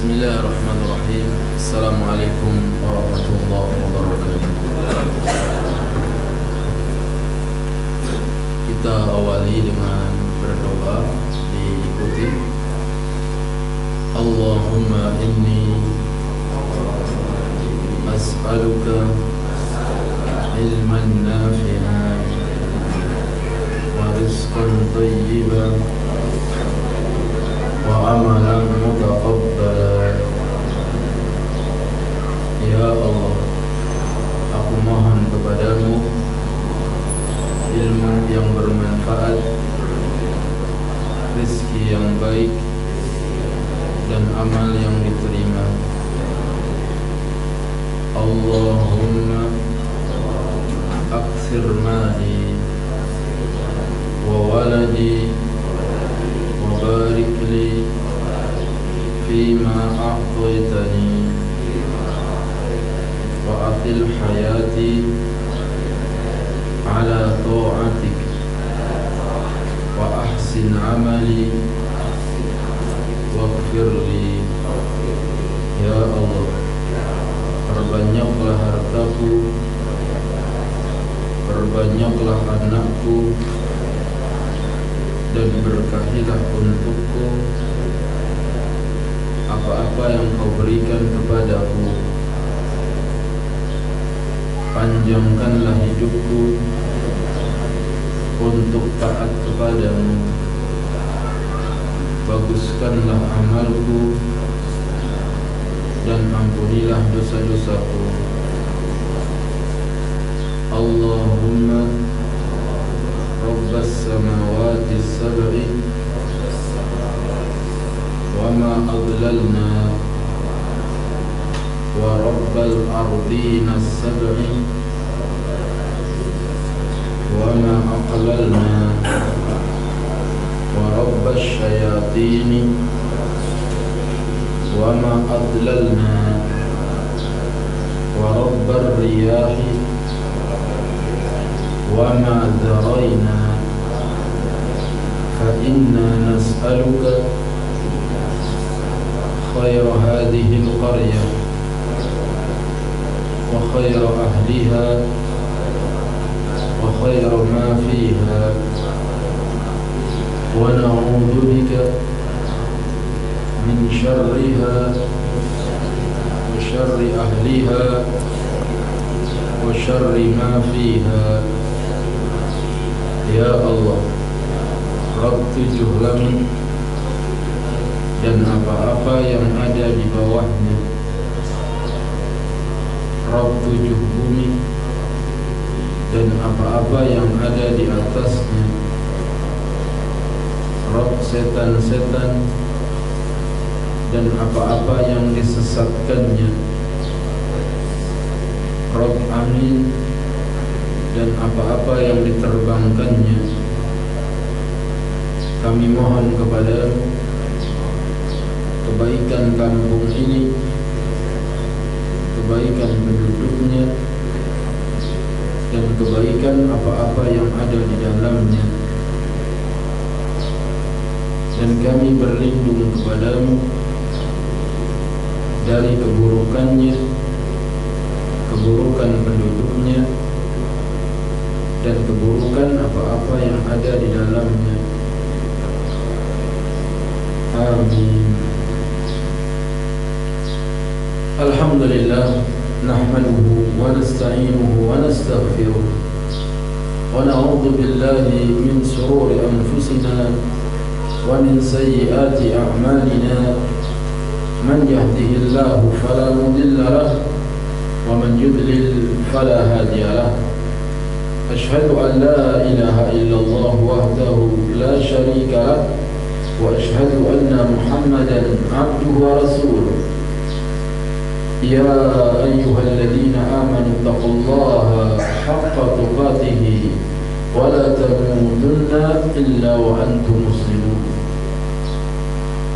Bismillahirrahmanirrahim. Assalamualaikum warahmatullahi wabarakatuh. Kita awali dengan berdoa, diikuti. Allahumma inni as'aluka ilman nafi'an wa rizqan thayyiban wa amalan mutaqabbala. Ya Allah, aku mohon kepadamu ilmu yang bermanfaat, rezeki yang baik, dan amal yang diterima. Allahumma aktsir mali wa waladi wa barik li fima a'taytani wa atil hayati ala ta'atik wa ahsin amali waghfir li. Ya Allah, perbanyaklah hartaku, perbanyaklah anakku, dan berkahilah untukku apa-apa yang kau berikan kepadaku. Panjangkanlah hidupku untuk taat kepadamu. Baguskanlah amalku dan ampunilah dosa-dosaku. Allahumma Rabbas samawati sab'i wa ma adlalna wa Rabbal ardina sab'i wa ma aqlalna wa Rabbas syayatini wa ma adlalna wa Rabbar riyahi wa ma dharayna. Fa inna nas'aluka khayra hadhihi al-qaryah wa khayra ahliha wa khayra ma fiha wa na'udzu bika min syarriha wa syarri ahliha wa syarri ma fiha. Ya Allah, Rabb 7 langit dan apa-apa yang ada di bawahnya, Rabb 7 bumi dan apa-apa yang ada di atasnya, Rabb setan-setan dan apa-apa yang disesatkannya, Rabb angin dan apa-apa yang diterbangkannya. Kami mohon kepadamu kebaikan kampung ini, kebaikan penduduknya, dan kebaikan apa-apa yang ada di dalamnya. Dan kami berlindung kepadamu dari keburukannya, keburukan penduduknya, dan keburukan apa-apa yang ada di dalamnya. Amin. Alhamdulillah, nahmaduhu wa nasta'inuhu wa nastaghfiruh wa na'udzu billahi min shururi anfusina wa min sayyiati a'malina. Man yahdihillahu fala mudilla lahu wa man yudlil fala hadiya lahu. Ashhadu an la ilaha illallah wahdahu la syarika lah wa ashhadu anna Muhammadan abduhu wa rasuluh. Ya ayyuhalladzina amanu taqullaha haqqa tuqatih wa la tamutunna illa wa antum muslimun.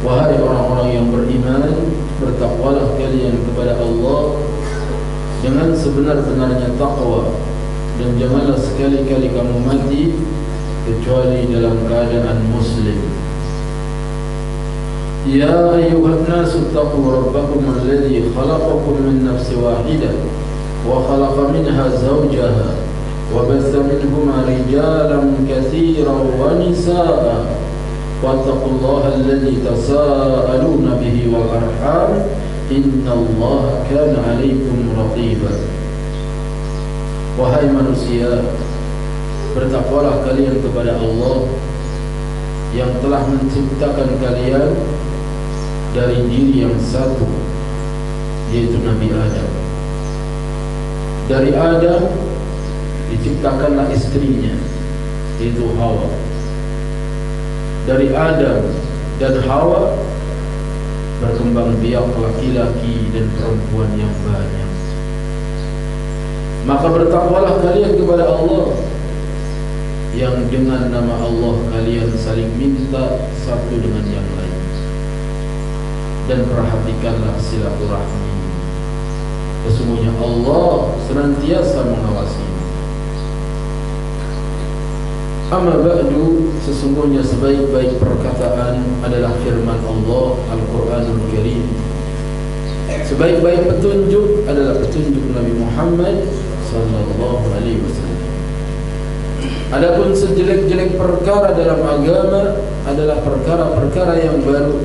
Wahai orang-orang yang beriman, bertakwalah kalian kepada Allah dengan sebenar-benarnya takwa, dan janganlah sekali-kali kamu mati kecuali dalam keadaan muslim. يا أيها الناس اتقوا ربكم الذي خلقكم من نفس واحدة وخلق منها زوجها وبث منهما رجالا كثيرا ونساء واتقوا الله الذي تساءلون به والأرحام إن الله كان عليكم رقيبا. Wahai manusia, bertakwalah kalian kepada Allah yang telah menciptakan kalian dari diri yang satu, yaitu Nabi Adam. Dari Adam diciptakanlah istrinya, yaitu Hawa. Dari Adam dan Hawa berkembang biak laki-laki dan perempuan yang banyak. Maka bertakwalah kalian kepada Allah yang dengan nama Allah kalian saling minta satu dengan yang lain, dan perhatikanlah silaturahmi. Sesungguhnya Allah senantiasa mengawasi. Amma ba'du, sesungguhnya sebaik-baik perkataan adalah firman Allah Al-Quranul Karim. Sebaik-baik petunjuk adalah petunjuk Nabi Muhammad sallallahu alaihi wasallam. Adapun sejelek-jelek perkara dalam agama adalah perkara-perkara yang baru.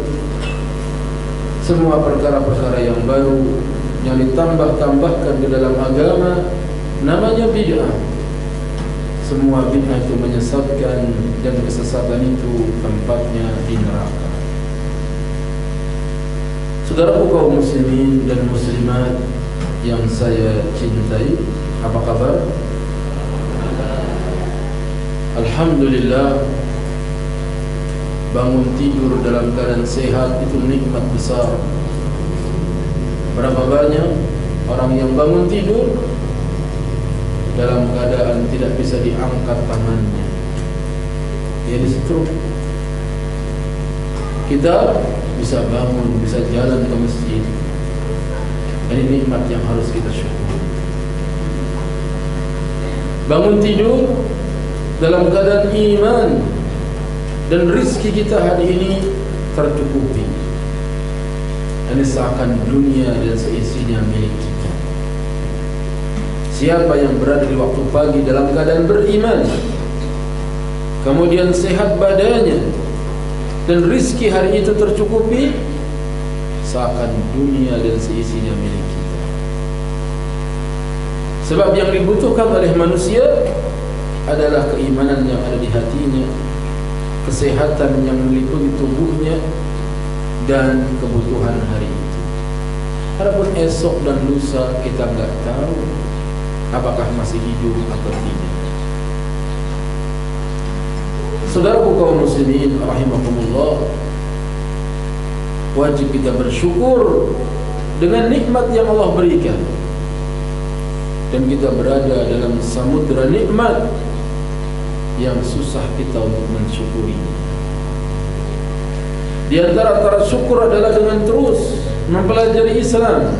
Semua perkara-perkara yang baru yang ditambah-tambahkan ke dalam agama namanya bid'ah. Semua bid'ah itu menyesatkan, dan kesesatan itu tempatnya di neraka. Saudaraku kaum muslimin dan muslimat yang saya cintai, apa kabar? Alhamdulillah, bangun tidur dalam keadaan sehat itu nikmat besar. Berapa banyak orang yang bangun tidur dalam keadaan tidak bisa diangkat tangannya, dia di-stroke. Kita bisa bangun, bisa jalan ke masjid. Ini nikmat yang harus kita syukuri. Bangun tidur dalam keadaan iman, dan rizki kita hari ini tercukupi. Ini seakan dunia dan seisinya milik kita. Siapa yang berada di waktu pagi dalam keadaan beriman, kemudian sehat badannya, dan rizki hari itu tercukupi, seakan dunia dan seisinya milik kita. Sebab yang dibutuhkan oleh manusia adalah keimanan yang ada di hatinya, kesehatan yang meliputi tubuhnya, dan kebutuhan hari itu. Adapun esok dan lusa kita enggak tahu apakah masih hidup atau tidak. Saudaraku kaum muslimin rahimakumullah, wajib kita bersyukur dengan nikmat yang Allah berikan, dan kita berada dalam samudera nikmat yang susah kita untuk mensyukurinya. Di antara cara syukur adalah dengan terus mempelajari Islam,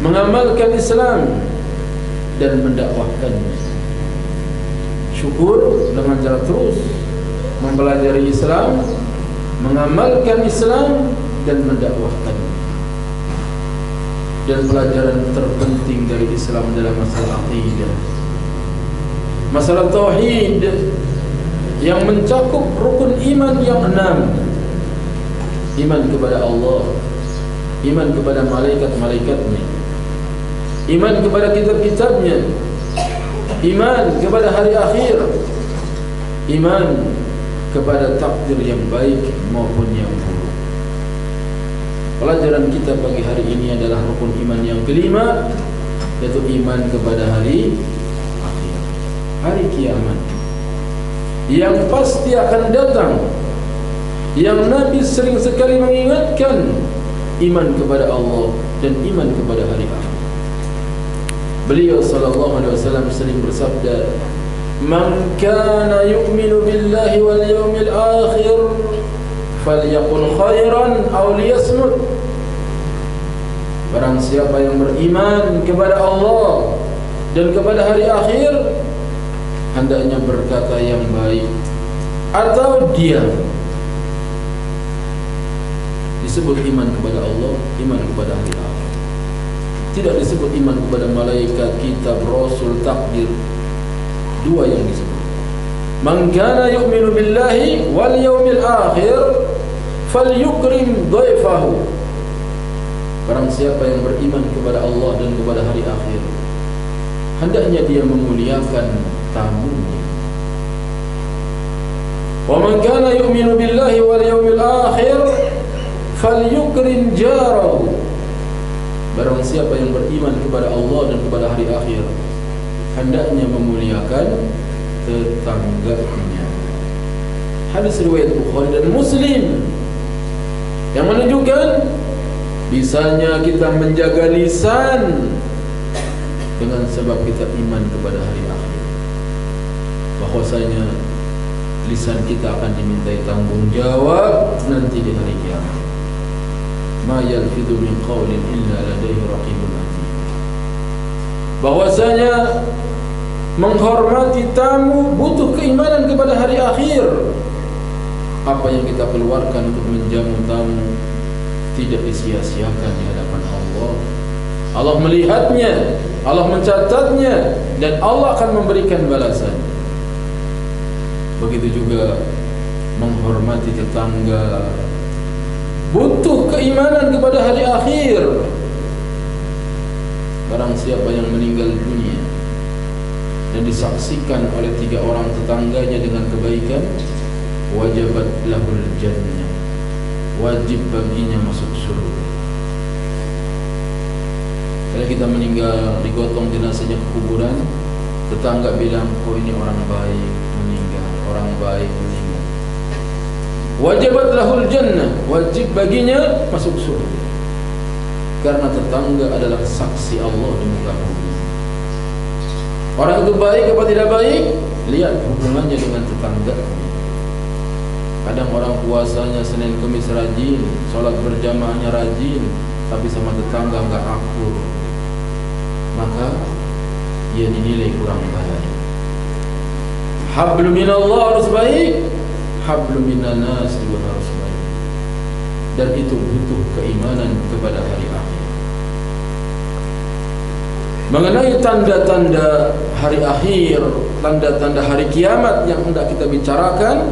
mengamalkan Islam, dan mendakwahkannya. Syukur dengan cara terus mempelajari Islam, mengamalkan Islam, dan mendakwahkannya. Dan pelajaran terpenting dari Islam adalah masalah akidah, masalah tauhid, yang mencakup rukun iman yang 6. Iman kepada Allah, iman kepada malaikat-malaikatnya, iman kepada kitab-kitabnya, iman kepada hari akhir, iman kepada takdir yang baik maupun yang buruk. Pelajaran kita pagi hari ini adalah rukun iman yang kelima, yaitu iman kepada hari akhir, hari kiamat yang pasti akan datang, yang Nabi sering sekali mengingatkan iman kepada Allah dan iman kepada hari akhir. Beliau sallallahu alaihi wasallam sering bersabda, "Man kana yu'minu billahi wal yawmil akhir falyaqul khairan aw liyasmut." Barang siapa yang beriman kepada Allah dan kepada hari akhir, hendaknya berkata yang baik atau diam. disebut iman kepada Allah, iman kepada hari akhir. Tidak disebut iman kepada malaikat, kitab, rasul, takdir. Dua yang disebut. Man kana yu'minu billahi wal yawmil akhir falyukrim dhaifahu. Barang siapa yang beriman kepada Allah dan kepada hari akhir, hendaknya dia memuliakan tamunya. Wa man kana yu'minu billahi wal yawmil akhir falyukrim jarahu. Barang siapa yang beriman kepada Allah dan kepada hari akhir, hendaknya memuliakan tetangganya. Hadis riwayat Bukhari dan Muslim yang menunjukkan bisanya kita menjaga lisan dengan sebab kita iman kepada hari akhir. Bahwasanya lisan kita akan dimintai tanggung jawab nanti di hari kiamat. Ma yalfidhu min qawlin illa ladaihi raqibun atid. Bahwasanya menghormati tamu butuh keimanan kepada hari akhir. Apa yang kita keluarkan untuk menjamu tamu tidak disia-siakan di hadapan Allah. Allah melihatnya, Allah mencatatnya, dan Allah akan memberikan balasan. Begitu juga menghormati tetangga, butuh keimanan kepada hari akhir. Barang siapa yang meninggal dunia dan disaksikan oleh 3 orang tetangganya dengan kebaikan, wajibat lahul jannah, wajib baginya masuk surga. Kalau kita meninggal, digotong jenazahnya ke kuburan, tetangga bilang, oh ini orang baik meninggal, orang baik meninggal. Wajibat lahul jannah, wajib baginya masuk surga. Karena tetangga adalah saksi Allah di muka bumi. Orang itu baik apa tidak baik, lihat hubungannya dengan tetangga. Kadang orang puasanya Senin Kamis rajin, sholat berjamaahnya rajin, tapi sama tetangga enggak akur, maka ia dinilai kurang baik. Hablum minallah harus baik, hablum minan nas juga harus baik. Dan itu butuh keimanan kepada hari akhir. Mengenai tanda-tanda hari akhir, tanda-tanda hari kiamat yang hendak kita bicarakan,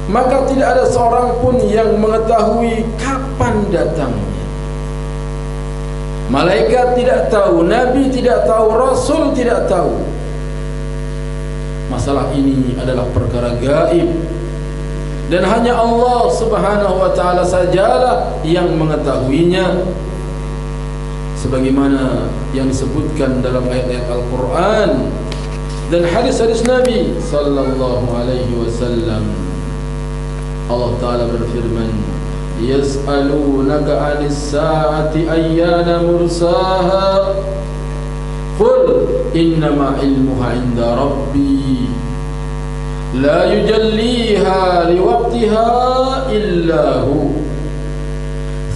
maka tidak ada seorang pun yang mengetahui kapan datangnya. Malaikat tidak tahu, Nabi tidak tahu, Rasul tidak tahu. Masalah ini adalah perkara gaib, dan hanya Allah subhanahu wa ta'ala sajalah yang mengetahuinya, sebagaimana yang disebutkan dalam ayat-ayat Al-Quran dan hadis-hadis Nabi sallallahu alaihi wasallam. Allah Ta'ala berfirman, yas'alunaka 'anis sa'ati ayyana mursaha qul innama ilmuha 'inda rabbi la yujalliha liwaqtiha illa hu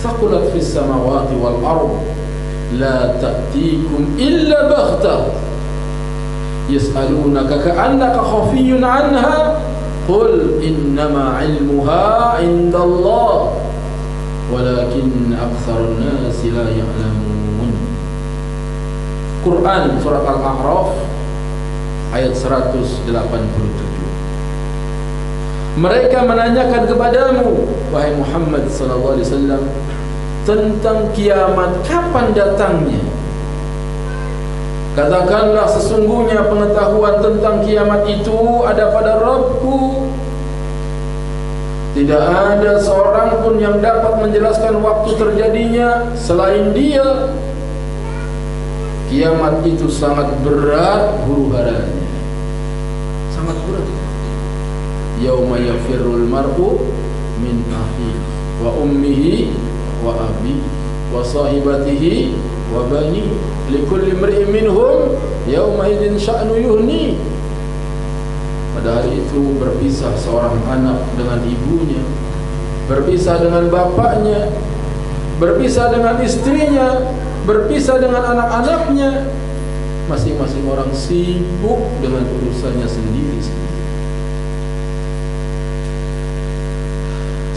thaqulat fis samawati wal ard la ta'tikum illa baghtah yas'alunaka ka'annaka khafiyyun 'anha qul innama 'ilmuha 'inda Allah walakin aktsarun nasi la ya'lamun. Quran surat Al-A'raf ayat 187. Mereka menanyakan kepadamu wahai Muhammad sallallahu alaihi wasallam tentang kiamat, kapan datangnya? Katakanlah, sesungguhnya pengetahuan tentang kiamat itu ada pada Rabbku. Tidak ada seorang pun yang dapat menjelaskan waktu terjadinya selain Dia. Kiamat itu sangat berat huru-haranya, sangat berat. Yauma yafirrul mar'u min akhihi wa ummihi wa abi wa sahibatihi wa bani likulli imri'in minhum yauma idzin sya'nu yuhni. Pada hari itu berpisah seorang anak dengan ibunya, berpisah dengan bapaknya, berpisah dengan istrinya, berpisah dengan anak-anaknya. Masing-masing orang sibuk dengan urusannya sendiri-sendiri.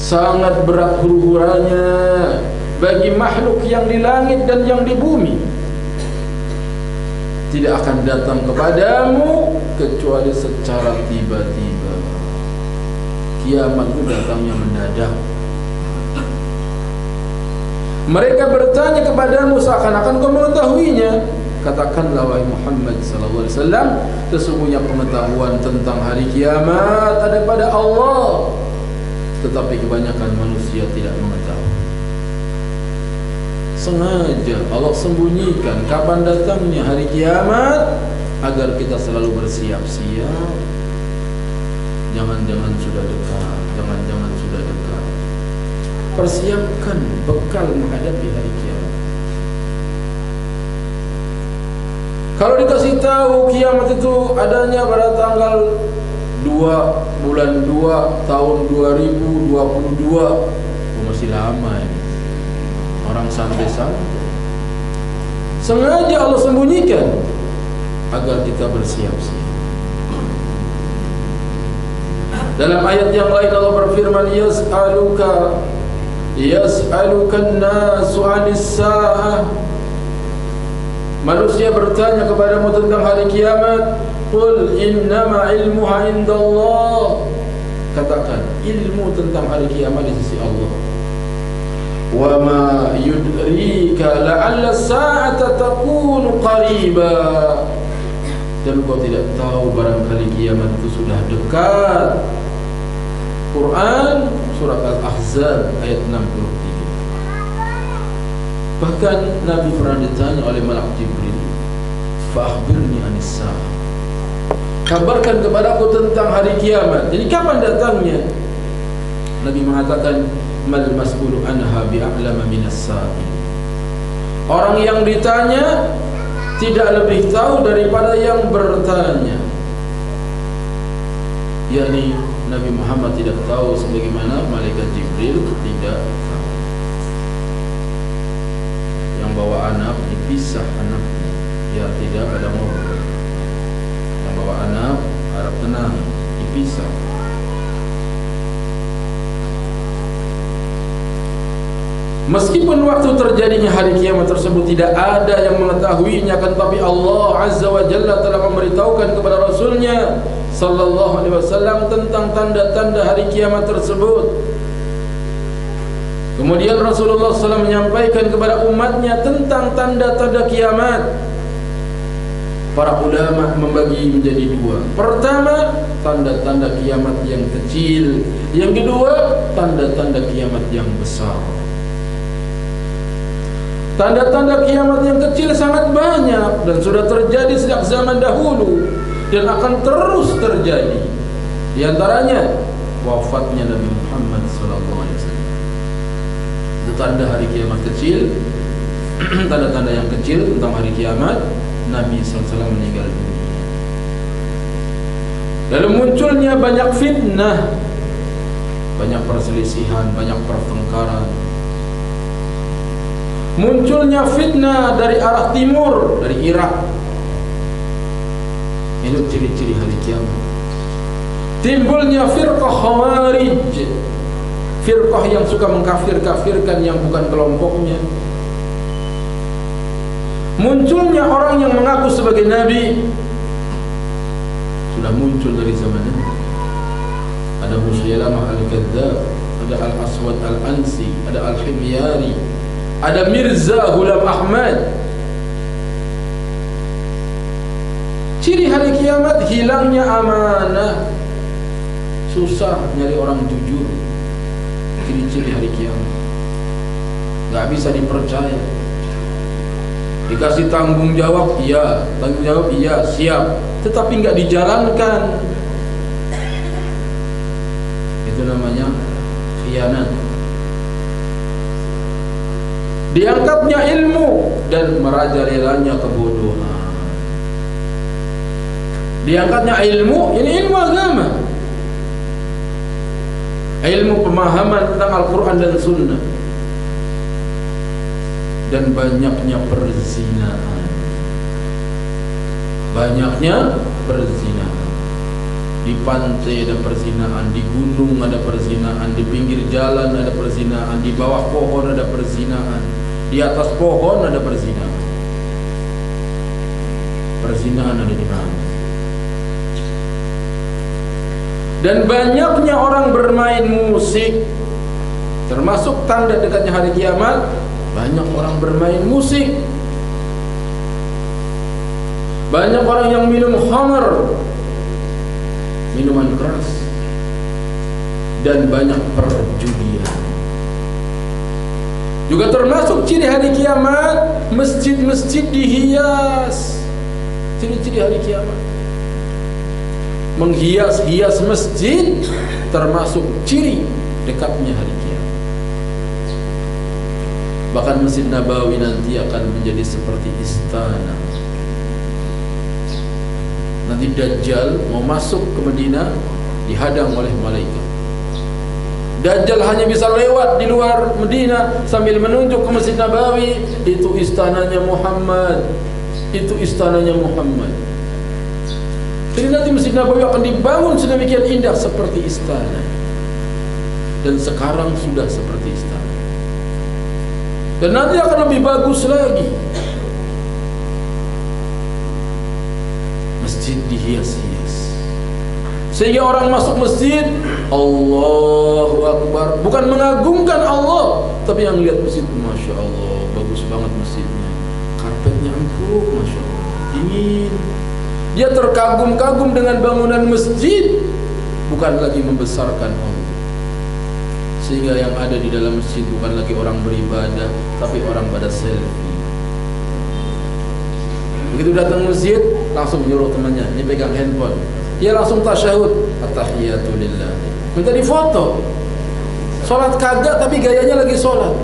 sangat berat huru-huranya bagi makhluk yang di langit dan yang di bumi. Tidak akan datang kepadamu kecuali secara tiba-tiba. Kiamat itu datangnya mendadak. Mereka bertanya kepadamu seakan-akan kau mengetahuinya. Katakanlah wahai Muhammad sallallahu alaihi wasallam, sesungguhnya pengetahuan tentang hari kiamat ada pada Allah, tetapi kebanyakan manusia tidak mengetahui. Sengaja Allah sembunyikan kapan datangnya hari kiamat agar kita selalu bersiap-siap. Jangan-jangan sudah dekat, jangan-jangan sudah dekat. Persiapkan bekal menghadapi hari kiamat. Kalau dikasih tahu kiamat itu adanya pada tanggal 2 bulan 2 tahun 2022, masih lama ini. Orang santai-santai. Sengaja Allah sembunyikan agar kita bersiap-siap. Dalam ayat yang lain Allah berfirman, yas'aluka an-nasu 'anis sa'ah. Manusia bertanya kepadamu tentang hari kiamat. Qul innama ilmuha indallah. Katakan, ilmu tentang hari kiamat di sisi Allah. Wa ma yudrika la'alla as-sa'ata takunu qariba. Dan kau tidak tahu barangkali kiamat itu sudah dekat. Quran surat Al-Ahzab ayat 63. Bahkan Nabi pernah ditanya oleh Malak Jibril, fa akhbirni anis sa'ah. Kabarkan kepadaku tentang hari kiamat. Jadi kapan datangnya? Nabi mengatakan, mal mas'ulu anha bi'a'lama minas sa'il. Orang yang ditanya tidak lebih tahu daripada yang bertanya. yakni Nabi Muhammad tidak tahu sebagaimana malaikat Jibril tidak tahu. Yang bawa anak dipisah anaknya, ya tidak ada ngobrol. Yang bawa anak harap tenang, dipisah. Meskipun waktu terjadinya hari kiamat tersebut tidak ada yang mengetahuinya, kan tapi Allah Azza wa Jalla telah memberitahukan kepada Rasulnya Sallallahu Alaihi Wasallam tentang tanda-tanda hari kiamat tersebut. Kemudian Rasulullah SAW menyampaikan kepada umatnya tentang tanda-tanda kiamat. Para ulama membagi menjadi dua. Pertama, tanda-tanda kiamat yang kecil. Yang kedua, tanda-tanda kiamat yang besar. Tanda-tanda kiamat yang kecil sangat banyak dan sudah terjadi sejak zaman dahulu dan akan terus terjadi. Di antaranya wafatnya Nabi Muhammad SAW. Itu tanda hari kiamat kecil. Tanda-tanda yang kecil tentang hari kiamat, Nabi SAW meninggal dunia. Lalu munculnya banyak fitnah, banyak perselisihan, banyak pertengkaran. Munculnya fitnah dari arah timur, dari Irak. Ini ciri-ciri hari kiamat. Timbulnya firqah Khawarij, firqah yang suka mengkafir-kafirkan yang bukan kelompoknya. Munculnya orang yang mengaku sebagai nabi, sudah muncul dari zaman ini. Ada Musailamah al-Kadzdzab, ada Al-Aswad al-Ansi, ada Al-Himyari, ada Mirza Ghulam Ahmad. Ciri hari kiamat hilangnya amanah, susah nyari orang jujur. Ciri-ciri hari kiamat, gak bisa dipercaya. Dikasih tanggung jawab, iya, tanggung jawab, iya, siap, tetapi gak dijalankan. Itu namanya khianat. Diangkatnya ilmu dan merajalelanya kebodohan. Diangkatnya ilmu, ini ilmu agama, ilmu pemahaman tentang Al-Quran dan Sunnah. Dan banyaknya perzinahan, banyaknya perzinahan. Di pantai ada perzinahan, di gunung ada perzinahan, di pinggir jalan ada perzinahan, di bawah pohon ada perzinahan, di atas pohon ada perzinahan. Perzinahan ada di mana? Dan banyaknya orang bermain musik, termasuk tanda dekatnya hari kiamat. Banyak orang bermain musik, banyak orang yang minum khamar, minuman keras, dan banyak perjudian. Juga termasuk ciri hari kiamat, masjid-masjid dihias. Ciri-ciri hari kiamat, menghias-hias masjid termasuk ciri dekatnya hari kiamat. Bahkan Masjid Nabawi nanti akan menjadi seperti istana. Nanti Dajjal mau masuk ke Madinah dihadang oleh malaikat. Dajjal hanya bisa lewat di luar Madinah sambil menunjuk ke Masjid Nabawi. Itu istananya Muhammad, itu istananya Muhammad. Jadi nanti Masjid Nabawi akan dibangun sedemikian indah seperti istana. Dan sekarang sudah seperti istana. Dan nanti akan lebih bagus lagi. Masjid dihias-hias sehingga orang masuk masjid, Allahu Akbar, bukan mengagungkan Allah, tapi yang lihat masjid, Masya Allah, bagus banget masjidnya, karpetnya empuk, Masya Allah, dingin. Dia terkagum-kagum dengan bangunan masjid, bukan lagi membesarkan Allah. Sehingga yang ada di dalam masjid bukan lagi orang beribadah, tapi orang pada selfie. Begitu datang masjid, langsung nyuruh temannya, ini pegang handphone. Dia langsung tasyahud, at-tahiyatu lillah. Minta difoto. Salat kagak tapi gayanya lagi salat.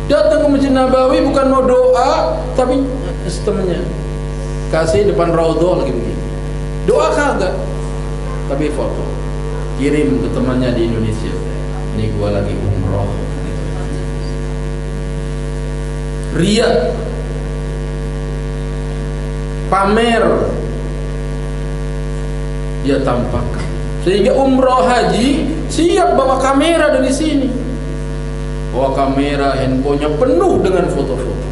Datang ke Masjid Nabawi bukan mau doa, tapi temannya kasih depan raudhah lagi begini. Doa kagak, tapi foto. Kirim ke temannya di Indonesia. Ini gua lagi umroh. Riya, pamer, dia tampakkan. Sehingga umroh haji siap bawa kamera dari sini. Bawa kamera, handphonenya penuh dengan foto-foto.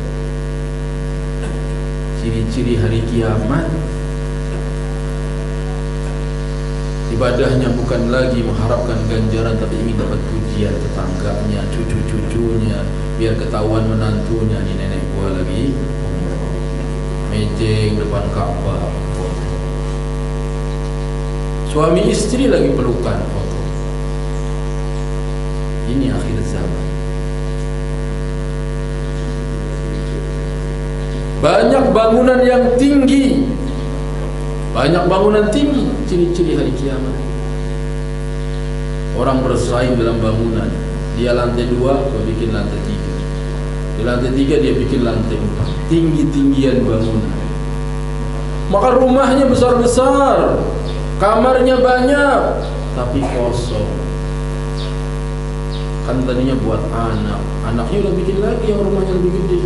Ciri-ciri hari kiamat, ibadahnya bukan lagi mengharapkan ganjaran, tapi ingin dapat pujian tetangganya, cucu-cucunya, biar ketahuan menantunya, ini nenek gua lagi mejeng depan Ka'bah, foto. Suami istri lagi pelukan, foto. Ini akhir zaman. Banyak bangunan yang tinggi, banyak bangunan tinggi, ciri-ciri hari kiamat. Orang bersaing dalam bangunan. Dia lantai 2, dia bikin lantai 3. Di lantai 3 dia bikin lantai 4. Tinggi-tinggian bangunan. Maka rumahnya besar-besar, kamarnya banyak, tapi kosong. Kan tadinya buat anak, anaknya udah bikin lagi yang rumahnya lebih gede.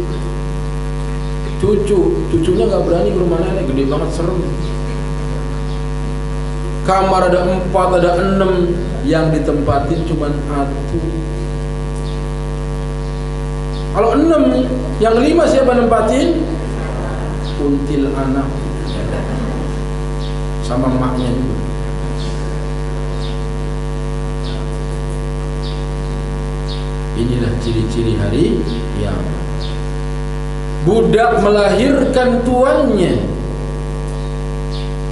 Cucunya gak berani ke rumah nenek, gede banget, serem. Kamar ada 4, ada 6, yang ditempatin cuma 1. Kalau 6, yang 5 siapa nempatin? Kuntil anak sama maknya juga. Inilah ciri-ciri hari kiamat. Budak melahirkan tuannya.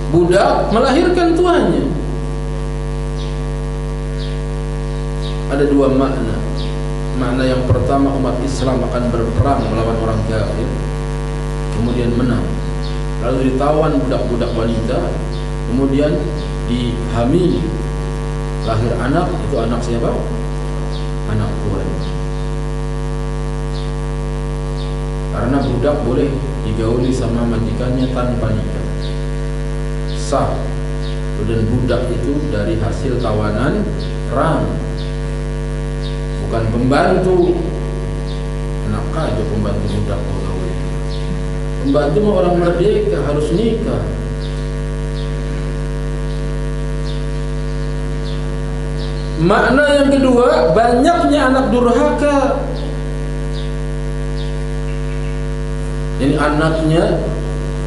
Budak melahirkan tuannya. Ada 2 makna. Makna yang pertama, umat Islam akan berperang melawan orang kafir, kemudian menang. Lalu ditawan budak-budak wanita, kemudian dihamili, lahir anak. Itu anak siapa? Anak tuan. Karena budak boleh digauli sama majikannya tanpa nikah, sah. Dan budak itu dari hasil tawanan perang, bukan pembantu. Enak aja pembantu budak gauli. Pembantu mah orang merdeka, harus nikah. Makna yang kedua, banyaknya anak durhaka. Jadi anaknya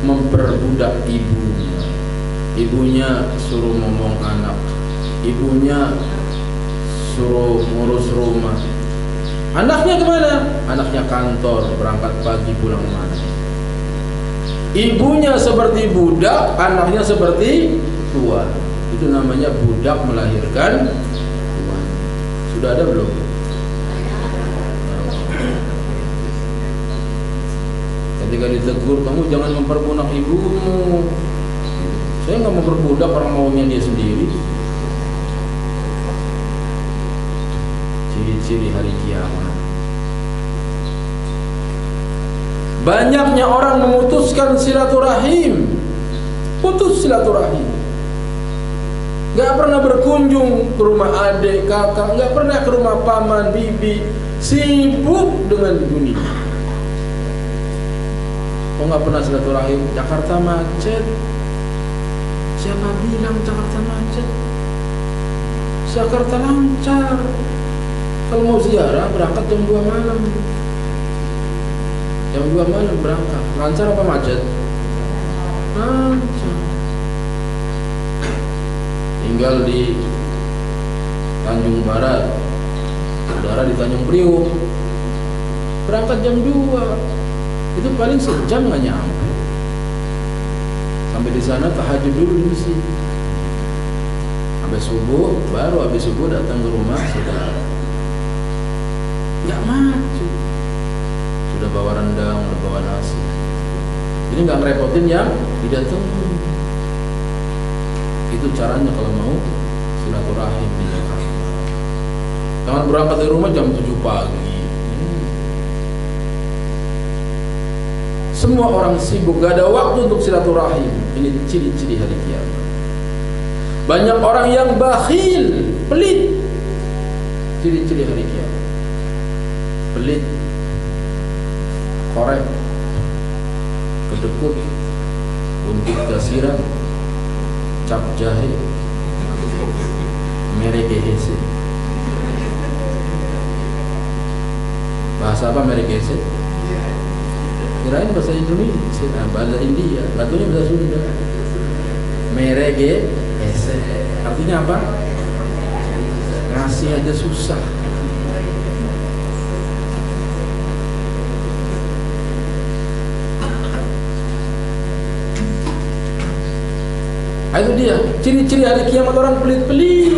memperbudak ibunya. Ibunya suruh ngomong anak, ibunya suruh ngurus rumah. Anaknya kemana? Anaknya kantor, berangkat pagi pulang malam. Ibunya seperti budak, anaknya seperti tuan. Itu namanya budak melahirkan tuan. Sudah ada belum? Ketika ditegur, kamu jangan memperbudak ibumu. Saya nggak memperbudak, orang maunya dia sendiri. Ciri-ciri hari kiamat. Banyaknya orang memutuskan silaturahim, putus silaturahim. Gak pernah berkunjung ke rumah adik, kakak, gak pernah ke rumah paman, bibi, sibuk dengan dunia. Kok gak pernah silaturahim? Jakarta macet. Siapa bilang Jakarta macet? Jakarta lancar. Kalau mau ziarah berangkat jam 2 malam. Jam 2 malam berangkat. Lancar apa macet? Lancar. Tinggal di Tanjung Barat, saudara di Tanjung Priok, berangkat jam 2. Itu paling sejam nggak nyampe. Sampai di sana tahajud dulu di sini. Habis subuh, baru habis subuh datang ke rumah saudara. Nggak maju. Sudah bawa rendang, udah bawa nasi. Jadi nggak ngerepotin yang didatengin. Itu caranya kalau mau silaturahim di Jakarta. Jangan berangkat dari rumah jam 7 pagi. Semua orang sibuk, gak ada waktu untuk silaturahim. Ini ciri-ciri hari kiamat. Banyak orang yang bakhil, pelit. Ciri-ciri hari kiamat. Pelit, korek, kedekut, buntut kasiran, cap jahe, meregehese. Bahasa apa meregehese? Kirain bahasa Indonesia, bahasa India, lagunya bahasa Sunda. Meregehese artinya apa? Ngasih aja susah. Itu dia ciri-ciri hari kiamat, orang pelit-pelit.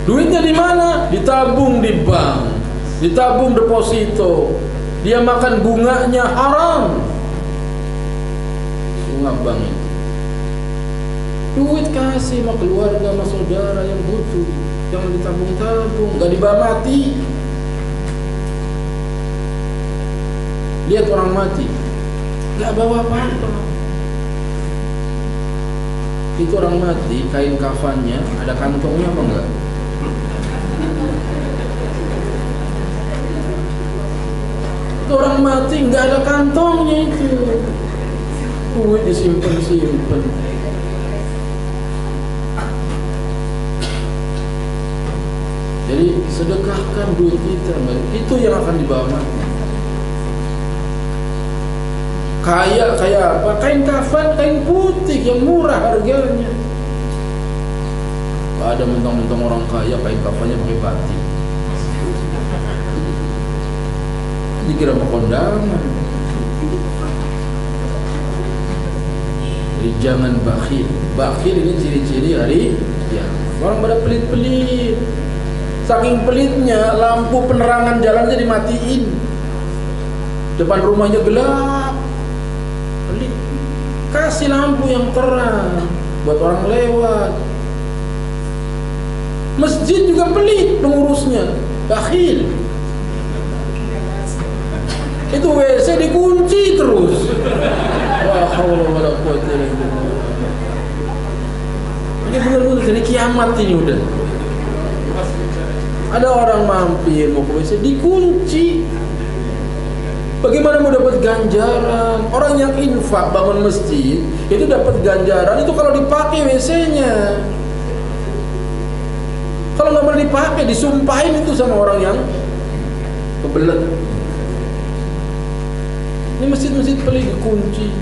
Duitnya di mana? Ditabung di bank, ditabung deposito. Dia makan bunganya haram. Bunga bank itu. Duit kasih sama keluarga, sama saudara yang butuh. Jangan ditabung-tabung, gak dibawa mati. Lihat orang mati, gak bawa apa-apa. Itu orang mati, kain kafannya ada kantongnya apa enggak? Itu orang mati enggak ada kantongnya itu. Duit disimpan-simpan. Jadi sedekahkan duit kita, itu yang akan dibawa mati. Kayak apa? Kain kafan, kain putih yang murah harganya. Gak ada mentang-mentang orang kaya kain kafannya pakai batik. Dikira mau kondangan. Jadi jangan bakhil. Bakhil ini ciri-ciri hari ya. Orang pada pelit-pelit. Saking pelitnya lampu penerangan jalan jadi dimatiin. Depan rumahnya gelap. Kasih lampu yang terang buat orang lewat. Masjid juga pelit pengurusnya, bakhil. Itu WC dikunci terus. Wah, haula wala quwwata illa billah. Ini benar-benar jadi kiamat ini udah. Ada orang mampir mau ke WC dikunci. Bagaimana mau dapat ganjaran? Orang yang infak bangun masjid itu dapat ganjaran itu kalau dipakai WC-nya. Kalau nggak mau dipakai, disumpahin itu sama orang yang kebelet. Ini masjid-masjid pelik dikunci.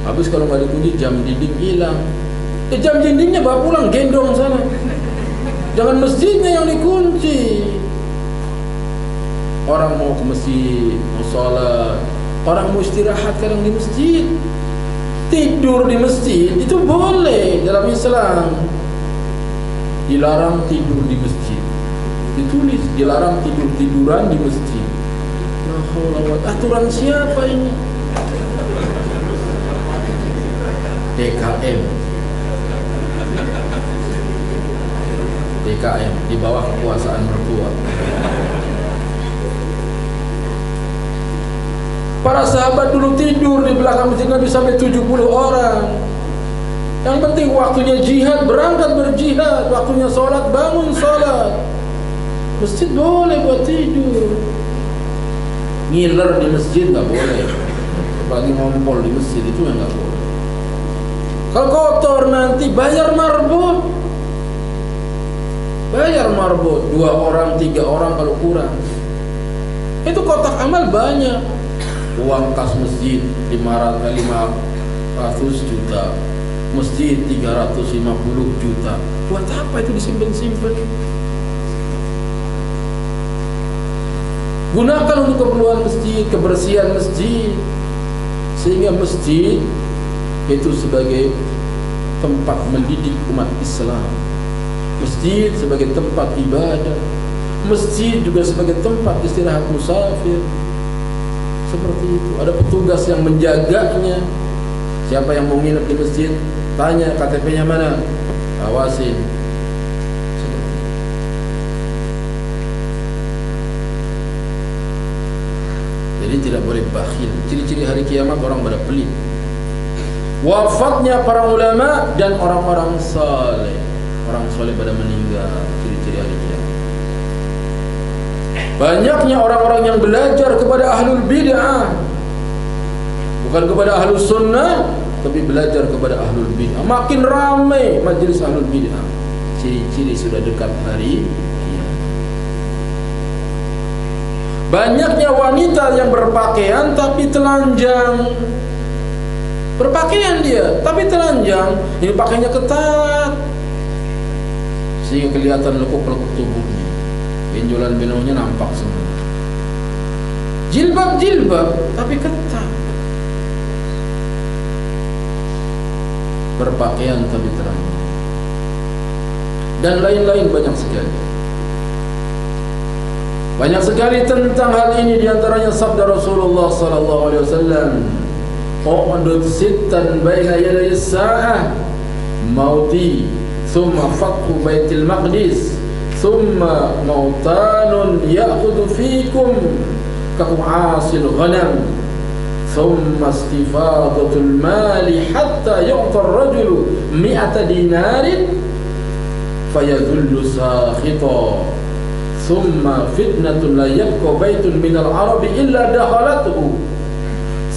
Habis kalau nggak dikunci jam dinding hilang. Jam dindingnya bawa pulang, gendong sana. Jangan masjidnya yang dikunci. Orang mau ke masjid, mau sholat, orang mau istirahat kadang di masjid. Tidur di masjid itu boleh dalam Islam. Dilarang tidur di masjid. Ditulis dilarang tidur-tiduran di masjid. Aturan siapa ini? DKM di bawah kekuasaan mertua. Para sahabat dulu tidur di belakang masjid Nabi sampai 70 orang. Yang penting waktunya jihad, berangkat berjihad. Waktunya sholat, bangun sholat. Masjid boleh buat tidur. Ngiler di masjid nggak boleh. Apalagi ngompol di masjid itu yang nggak boleh. Kalau kotor nanti bayar marbot. Bayar marbot 2 orang, 3 orang kalau kurang. Itu kotak amal banyak. Uang kas masjid 500 juta. Masjid 350 juta. Buat apa itu disimpan-simpan? Gunakan untuk keperluan masjid, kebersihan masjid. Sehingga masjid itu sebagai tempat mendidik umat Islam. Masjid sebagai tempat ibadah. Masjid juga sebagai tempat istirahat musafir. Seperti itu. Ada petugas yang menjaganya. Siapa yang mau nginep di masjid, tanya KTP-nya mana, awasin. Seperti itu. Jadi tidak boleh bakhil. Ciri-ciri hari kiamat orang pada pelit. Wafatnya para ulama dan orang-orang saleh. Orang saleh pada meninggal. Ciri-ciri hari kiamat. Banyaknya orang-orang yang belajar kepada ahlul bid'ah, bukan kepada ahlul sunnah, tapi belajar kepada ahlul bid'ah. Makin ramai majelis ahlul bid'ah. Ciri-ciri sudah dekat hari kiamat. Banyaknya wanita yang berpakaian tapi telanjang. Berpakaian dia tapi telanjang. Ini pakainya ketat sehingga kelihatan lekuk-lekuk tubuhnya. Benjolan-benolnya nampak semua. Jilbab tapi ketat. Berpakaian tapi telanjang. Dan lain-lain banyak sekali. Banyak sekali tentang hal ini, diantaranya sabda Rasulullah sallallahu alaihi wasallam, "U'dud sittan baina yaday as-sa'ah, mauti, thumma fathu Baitul Maqdis, thumma mautanun ya'khudhu fikum kahu'asil ghanam, thumma istifadatul mali hatta yu'ta ar-rajulu 100 dinarin fayadhullu sakhita, thumma fitnatun la yabqa baitun minal arabi illa dakhalathu,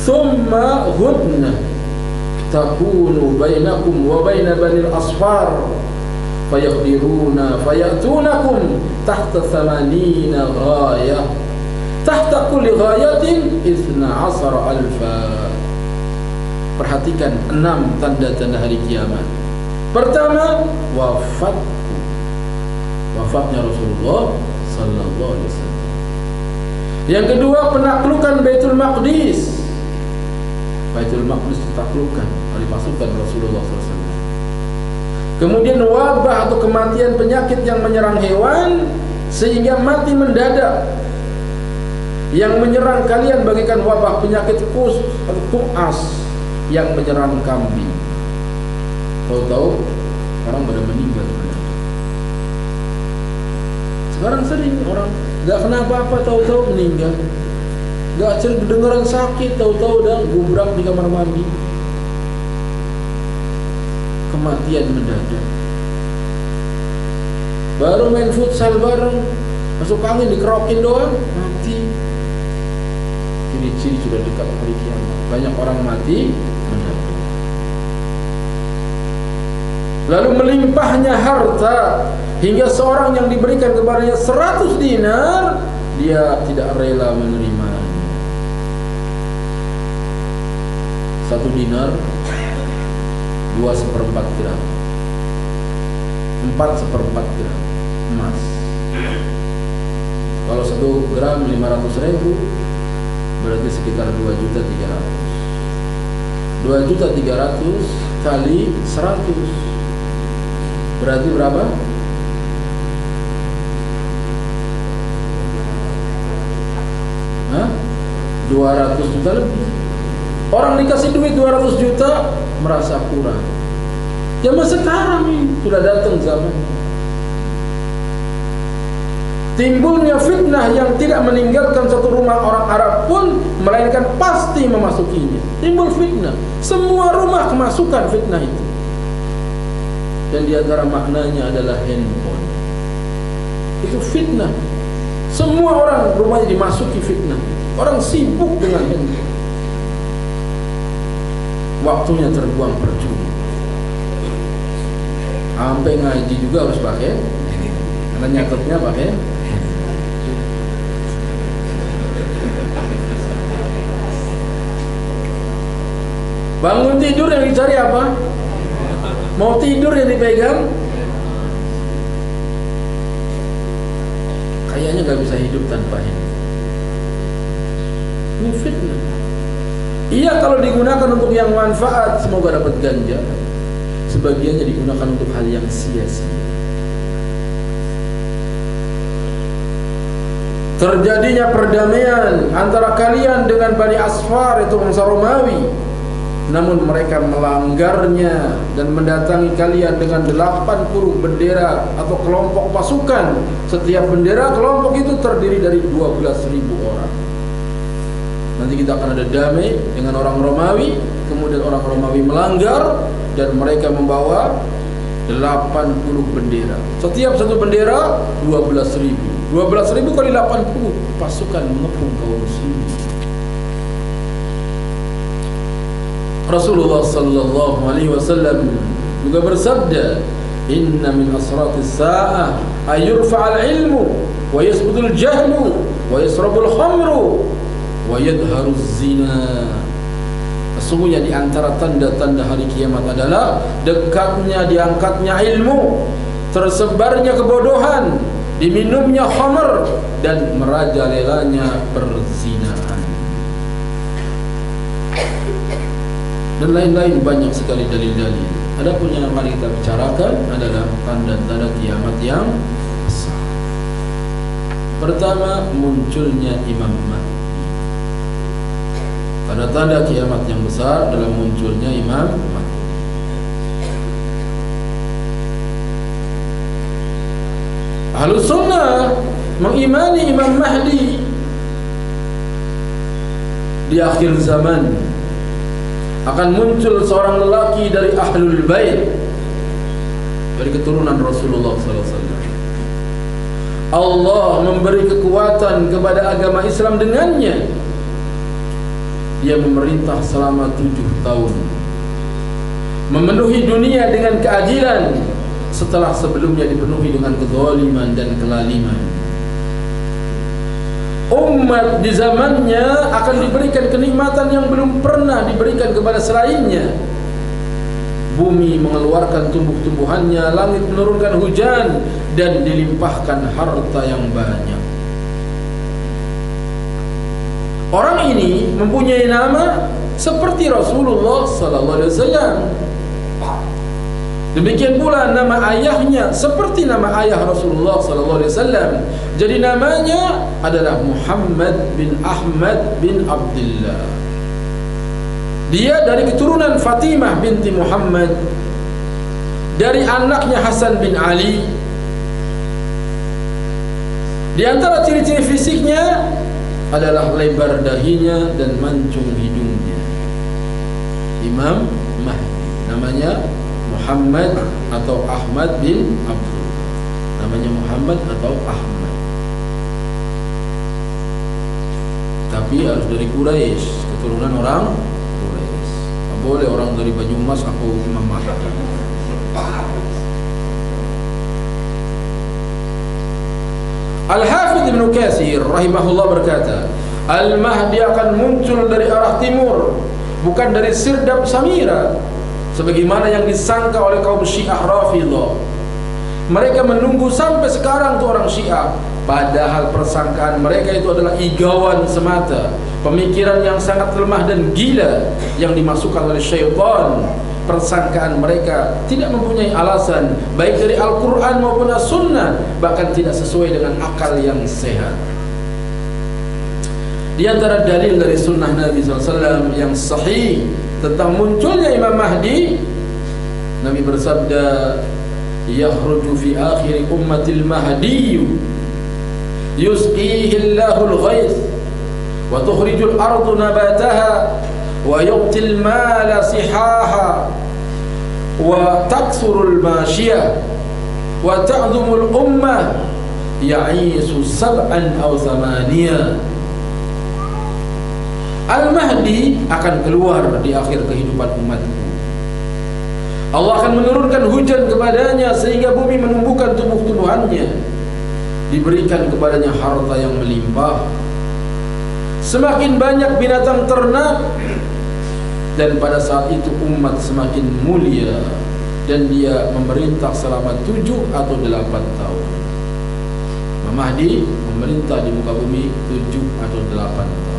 thumma hudnah takunu bainakum wa baina banil asfar fayaqdiruna fayatunakum tahta 80 ghayah, tahta kulli ghayatin 12,000." Perhatikan 6 tanda-tanda hari kiamat. Pertama, wafatnya Rasulullah sallallahu alaihi wasallam. Yang kedua, penaklukan Baitul Maqdis. Baitul Maqdis ditaklukkan oleh pasukan Rasulullah SAW. Kemudian wabah atau kematian, penyakit yang menyerang hewan sehingga mati mendadak. Yang menyerang kalian bagaikan wabah penyakit kus atau kuas yang menyerang kambing. Tahu-tahu orang pada meninggal. Sekarang sering orang gak kenapa-apa tahu-tahu meninggal. Gak kedengeran sakit tahu-tahu udah gubrak di kamar mandi. Kematian mendadak. Baru main futsal bareng, masuk angin dikerokin doang, mati. ciri-ciri sudah dekat hari kiamat. Banyak orang mati mendadak. Lalu melimpahnya harta hingga seorang yang diberikan kepadanya 100 dinar, dia tidak rela menerimanya. 1 dinar 2/4 gram, 4/4 gram emas. Kalau 1 gram 500.000, berarti sekitar 2.300.000. 2.300.000 kali 100 berarti berapa? Hah? 200 juta lebih. Orang dikasih duit 200 juta merasa kurang. Zaman sekarang ini sudah datang zaman. Timbulnya fitnah yang tidak meninggalkan satu rumah orang Arab pun, melainkan pasti memasukinya. Timbul fitnah, semua rumah kemasukan fitnah itu. Dan di antara maknanya adalah handphone. Itu fitnah. Semua orang rumahnya dimasuki fitnah. Orang sibuk dengan handphone. Waktunya terbuang percuma. Sampai ngaji juga harus pakai, karena nyatetnya pakai. Bangun tidur yang dicari apa? Mau tidur yang dipegang? Kayaknya gak bisa hidup tanpa ini. Ini fitnah. Iya, kalau digunakan untuk yang manfaat, semoga dapat ganjaran. Sebagiannya digunakan untuk hal yang sia-sia. Terjadinya perdamaian antara kalian dengan Bani Asfar, itu bangsa Romawi. Namun mereka melanggarnya dan mendatangi kalian dengan 80 bendera atau kelompok pasukan. Setiap bendera kelompok itu terdiri dari 12.000 orang. Nanti kita akan ada damai dengan orang Romawi. Kemudian orang Romawi melanggar dan mereka membawa 80 bendera. Setiap satu bendera 12.000. 12.000 kali 80 pasukan mengepung kaum muslimin. Rasulullah sallallahu alaihi wasallam juga bersabda, "Inna min asratis sa'ah ayurfa'al ilmu wa yasbudul jahlu wa yasrabul khamru wa yadharuz zina." Sesungguhnya di antara tanda-tanda hari kiamat adalah dekatnya diangkatnya ilmu, tersebarnya kebodohan, diminumnya khamr, dan merajalelanya perzinahan. Dan lain-lain banyak sekali dalil-dalil. Adapun yang akan kita bicarakan adalah tanda-tanda kiamat yang besar. Pertama, munculnya Imam Mahdi. Tanda-tanda kiamat yang besar adalah munculnya Imam Mahdi. Ahlus Sunnah mengimani Imam Mahdi di akhir zaman akan muncul seorang lelaki dari Ahlul Bait, dari keturunan Rasulullah SAW. Allah memberi kekuatan kepada agama Islam dengannya. Dia memerintah selama 7 tahun, memenuhi dunia dengan keadilan setelah sebelumnya dipenuhi dengan kezaliman dan kelaliman. Umat di zamannya akan diberikan kenikmatan yang belum pernah diberikan kepada selainnya. Bumi mengeluarkan tumbuh-tumbuhannya, langit menurunkan hujan, dan dilimpahkan harta yang banyak. Orang ini mempunyai nama seperti Rasulullah SAW. Demikian pula nama ayahnya seperti nama ayah Rasulullah SAW. Jadi namanya adalah Muhammad bin Ahmad bin Abdullah. Dia dari keturunan Fatimah binti Muhammad, dari anaknya Hasan bin Ali. Di antara ciri-ciri fisiknya adalah lebar dahinya dan mancung hidungnya. Imam Mahdi namanya Muhammad atau Ahmad bin Abdullah. Namanya Muhammad atau Ahmad. tapi harus dari Quraisy, keturunan orang Quraisy. Tak boleh orang dari Banyumas aku Imam Mahdi. Al-Hafidz Ibnu Katsir rahimahullah berkata, Al-Mahdi akan muncul dari arah timur, bukan dari Sirdab Samira, sebagaimana yang disangka oleh kaum Syiah Rafidhah. Mereka menunggu sampai sekarang tuh orang Syiah, padahal persangkaan mereka itu adalah igawan semata, pemikiran yang sangat lemah dan gila yang dimasukkan oleh syaitan. Persangkaan mereka tidak mempunyai alasan, baik dari Al-Quran maupun As-Sunnah, bahkan tidak sesuai dengan akal yang sehat. Di antara dalil dari sunnah Nabi SAW yang sahih tentang munculnya Imam Mahdi, Nabi bersabda, yakhruju fi akhir ummatil mahdi yusqihi Allahul ghaith wa tukhrijul ardu nabataha wa yu'til mala sihaha wa taksurul masyiyah wa ta'dhumul ummah ya'isu sab'an aw thamaniya. Al-Mahdi akan keluar di akhir kehidupan umatku. Allah akan menurunkan hujan kepadanya sehingga bumi menumbuhkan tumbuh-tumbuhannya, diberikan kepadanya harta yang melimpah, semakin banyak binatang ternak, dan pada saat itu umat semakin mulia, dan dia memerintah selama 7 atau 8 tahun. Imam Mahdi memerintah di muka bumi 7 atau 8 tahun.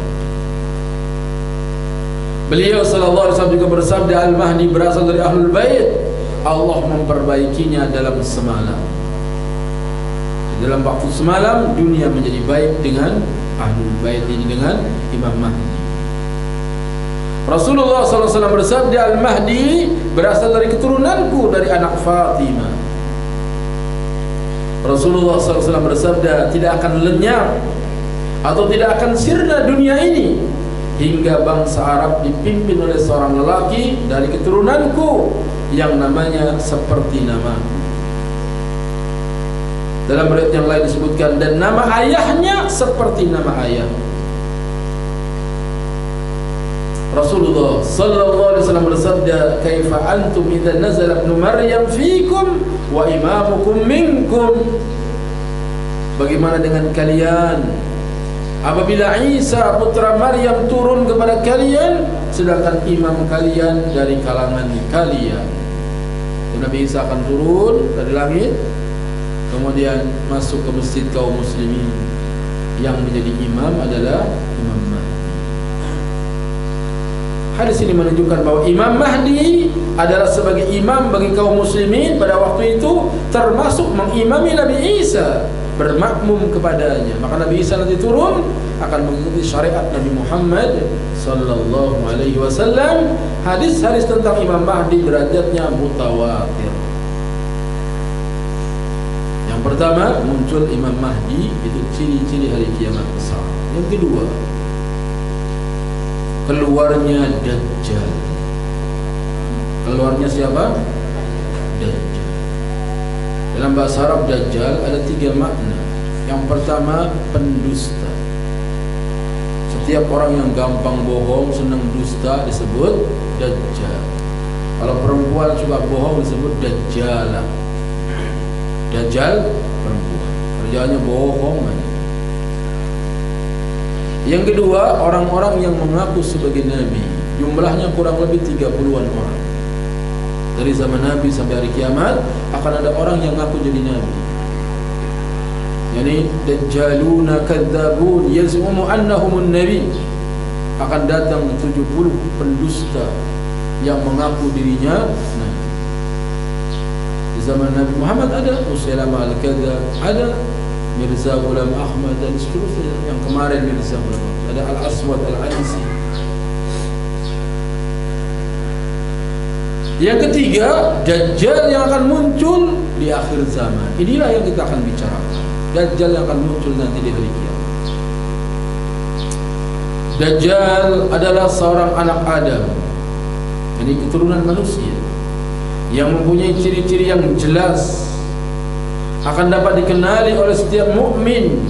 Beliau sallallahu alaihi wasallam juga bersabda, Al-Mahdi berasal dari Ahlul Bait, Allah memperbaikinya dalam semalam. Dalam waktu semalam dunia menjadi baik dengan Ahlul Bait ini, dengan Imam Mahdi. Rasulullah SAW bersabda, Al-Mahdi berasal dari keturunanku, dari anak Fatimah. Rasulullah SAW bersabda, tidak akan lenyap atau tidak akan sirna dunia ini hingga bangsa Arab dipimpin oleh seorang lelaki dari keturunanku yang namanya seperti namaku. Dalam riwayat yang lain disebutkan, dan nama ayahnya seperti nama ayah. Rasulullah sallallahu alaihi wasallam bersabda, "Kaifa antum idza nazala ibnu Maryam fiikum wa imamukum minkum?" Bagaimana dengan kalian apabila Isa putra Maryam turun kepada kalian sedangkan imam kalian dari kalangan kalian? Nabi Isa akan turun dari langit, kemudian masuk ke masjid kaum muslimin. Yang menjadi imam adalah Imam Mahdi. Hadis ini menunjukkan bahwa Imam Mahdi adalah sebagai imam bagi kaum muslimin pada waktu itu, termasuk mengimami Nabi Isa, bermakmum kepadanya. Maka Nabi Isa nanti turun akan mengikuti syariat Nabi Muhammad sallallahu alaihi wasallam. Hadis-hadis tentang Imam Mahdi derajatnya mutawatir. Yang pertama, muncul Imam Mahdi, itu ciri-ciri hari kiamat besar. Yang kedua, keluarnya Dajjal. Keluarnya siapa? Dajjal. Dalam bahasa Arab Dajjal ada 3 makna. Yang pertama, pendusta. Setiap orang yang gampang bohong, senang dusta disebut Dajjal. Kalau perempuan suka bohong disebut Dajjalah. Dajjal perempuan, kerjanya bohong. Yang kedua, orang-orang yang mengaku sebagai nabi. Jumlahnya kurang lebih 30-an orang. Dari zaman Nabi sampai hari kiamat akan ada orang yang mengaku jadi nabi. Yani dajjaluna kadzabun yaz'umu annahumun nabi. Akan datang 70 pendusta yang mengaku dirinya nabi. Di zaman Nabi Muhammad ada Musailamah al-Kadzdzab, ada Mirza Ghulam Ahmad dan seterusnya. Yang kemarin Mirza Ghulam Ahmad, ada Al-Aswad Al-Ansi. Yang ketiga, Dajjal yang akan muncul di akhir zaman. Inilah yang kita akan bicarakan. Dajjal yang akan muncul nanti di hari kiamat. Dajjal adalah seorang anak Adam, jadi keturunan manusia, yang mempunyai ciri-ciri yang jelas, akan dapat dikenali oleh setiap mukmin.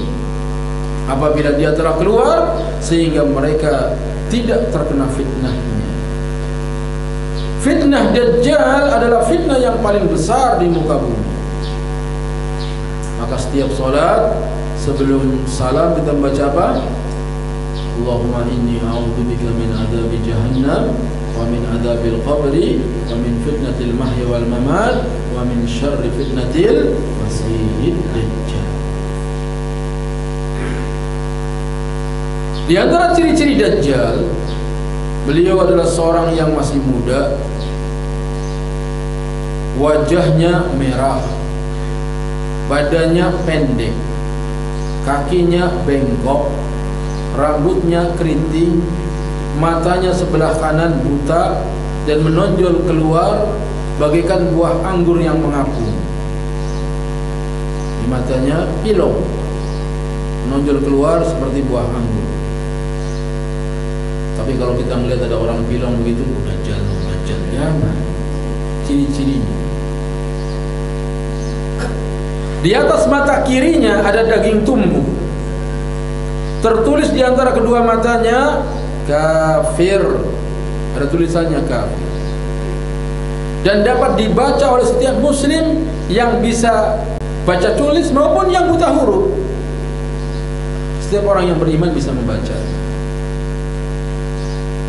apabila dia telah keluar, sehingga mereka tidak terkena fitnahnya. Fitnah Dajjal adalah fitnah yang paling besar di muka bumi. Maka setiap salat sebelum salam kita membaca apa? Allahumma inni a'udzubika min adzabi jahannam wa min adzabil qabri wa min fitnatil mahya wal mamat wa min syarri fitnatil masiihid dajjal. Di antara ciri-ciri Dajjal, beliau adalah seorang yang masih muda, wajahnya merah, badannya pendek, kakinya bengkok, rambutnya keriting, matanya sebelah kanan buta dan menonjol keluar bagaikan buah anggur yang mengapung. Di matanya pilong, menonjol keluar seperti buah anggur. Tapi kalau kita melihat ada orang pilong begitu, Dajjal, jangan. Ciri-cirinya, di atas mata kirinya ada daging tumbuh. Tertulis di antara kedua matanya kafir. Ada tulisannya kafir. Dan dapat dibaca oleh setiap muslim yang bisa baca tulis maupun yang buta huruf. Setiap orang yang beriman bisa membaca.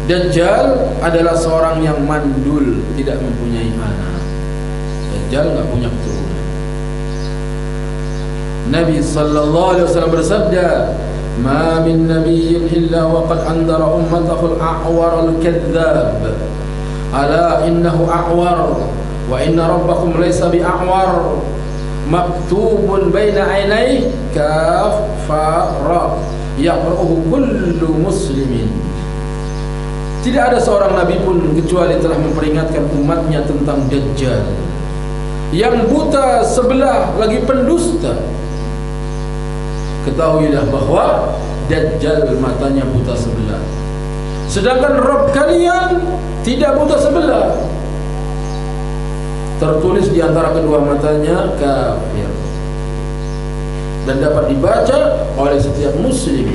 Dajjal adalah seorang yang mandul, tidak mempunyai anak. Dajjal enggak punya keturunan. Nabi sallallahu alaihi wasallam bersabda, "Ma min nabiyyin illa wa qad andara ummatahu al-a'war al-kadzdzab. Ala innahu a'war wa inna rabbakum laysa bi'a'war. Maktubun baina 'ainayhi kaf fa ra yaqra'uhu kullu muslimin." Tidak ada seorang nabi pun kecuali telah memperingatkan umatnya tentang Dajjal. Yang buta sebelah lagi pendusta. Ketahuilah bahwa Dajjal matanya buta sebelah, sedangkan Rabb kalian tidak buta sebelah. Tertulis di antara kedua matanya kafir. Dan dapat dibaca oleh setiap muslim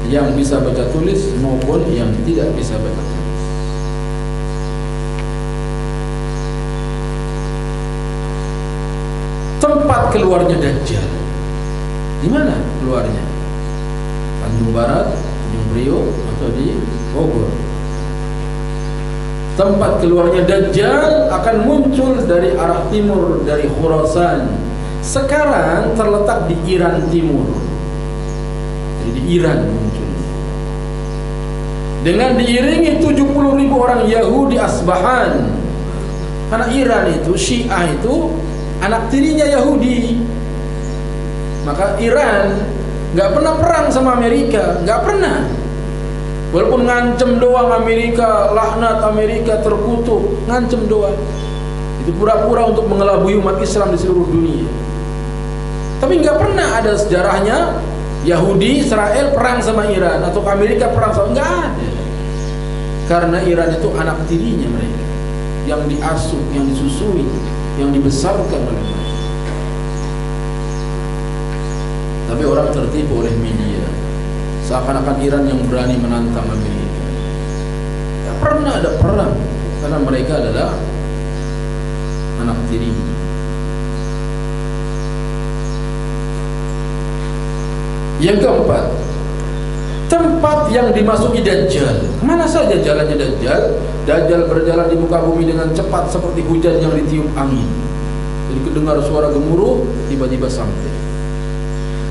yang bisa baca tulis maupun yang tidak bisa baca tulis. Tempat keluarnya Dajjal, di mana keluarnya? Bandung Barat, Tanjung Priok, atau di Bogor? Tempat keluarnya Dajjal akan muncul dari arah timur, dari Khurasan. Sekarang terletak di Iran Timur. Jadi di Iran muncul. Dengan diiringi 70.000 orang Yahudi Asbahan. Karena Iran itu, Syiah itu anak tirinya Yahudi. Maka Iran nggak pernah perang sama Amerika, nggak pernah. Walaupun ngancem doang Amerika, laknat Amerika, terkutuk, ngancem doang. Itu pura-pura untuk mengelabui umat Islam di seluruh dunia. Tapi nggak pernah ada sejarahnya Yahudi Israel perang sama Iran atau Amerika perang sama, nggak ada. Karena Iran itu anak tirinya mereka, yang diasuh, yang disusui, yang dibesarkan oleh mereka. Tapi orang tertipu oleh media, seakan-akan Iran yang berani menantang Amerika. Tak pernah ada perang, karena mereka adalah anak tirinya. Yang keempat, tempat yang dimasuki Dajjal. Mana saja jalannya Dajjal? Dajjal berjalan di muka bumi dengan cepat seperti hujan yang ditiup angin. Jadi kedengar suara gemuruh, tiba-tiba sampai.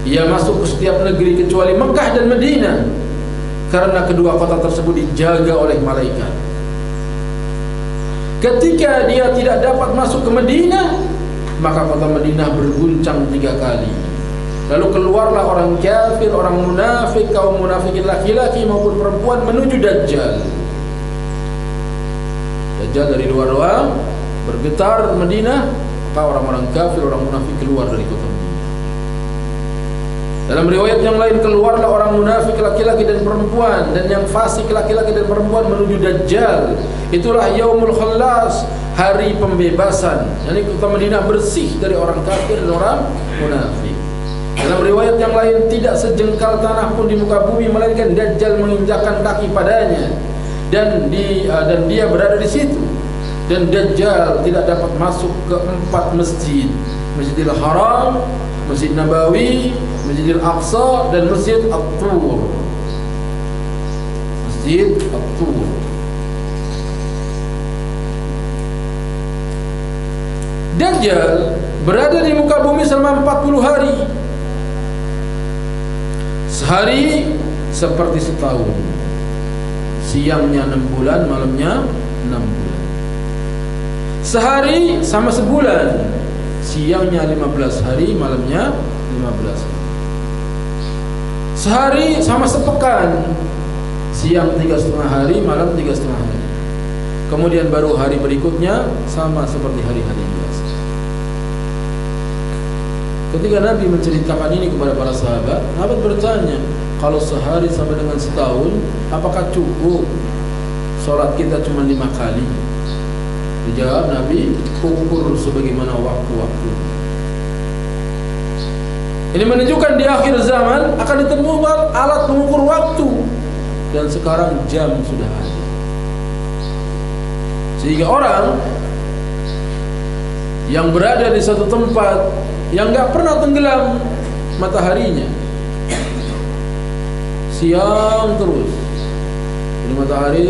Ia masuk ke setiap negeri kecuali Mekah dan Madinah, karena kedua kota tersebut dijaga oleh malaikat. Ketika dia tidak dapat masuk ke Madinah, maka kota Madinah berguncang 3 kali. Lalu keluarlah orang kafir, orang munafik, kaum munafikin laki-laki maupun perempuan menuju Dajjal. Dajjal dari luar doang bergetar Madinah, maka orang-orang kafir, orang munafik keluar dari kota Madinah. Dalam riwayat yang lain, keluarlah orang munafik laki-laki dan perempuan, dan yang fasik laki-laki dan perempuan menuju Dajjal. Itulah Yaumul Khalas, hari pembebasan. Jadi kota Madinah bersih dari orang kafir dan orang munafik. Dalam riwayat yang lain, tidak sejengkal tanah pun di muka bumi melainkan Dajjal menginjakkan kaki padanya, dan dia berada di situ. Dan Dajjal tidak dapat masuk ke 4 masjid: Masjidil Haram, Masjid Nabawi, Masjidil Aqsa, dan Masjid At-Tur. Masjid At-Tur. Dajjal berada di muka bumi selama 40 hari. Sehari seperti setahun. Siangnya 6 bulan, malamnya 6 bulan. Sehari sama sebulan. Siangnya 15 hari, malamnya 15 hari. Sehari sama sepekan. Siang 3,5 hari, malam 3,5 hari. Kemudian baru hari berikutnya sama seperti hari-hari biasa. Ketika Nabi menceritakan ini kepada para sahabat, Nabi bertanya, kalau sehari sama dengan setahun, apakah cukup sholat kita cuma 5 kali? Dijawab Nabi, ukur sebagaimana waktu-waktu. Ini menunjukkan di akhir zaman akan ditemukan alat mengukur waktu, dan sekarang jam sudah ada. Sehingga orang yang berada di satu tempat yang gak pernah tenggelam mataharinya, siang terus, jadi matahari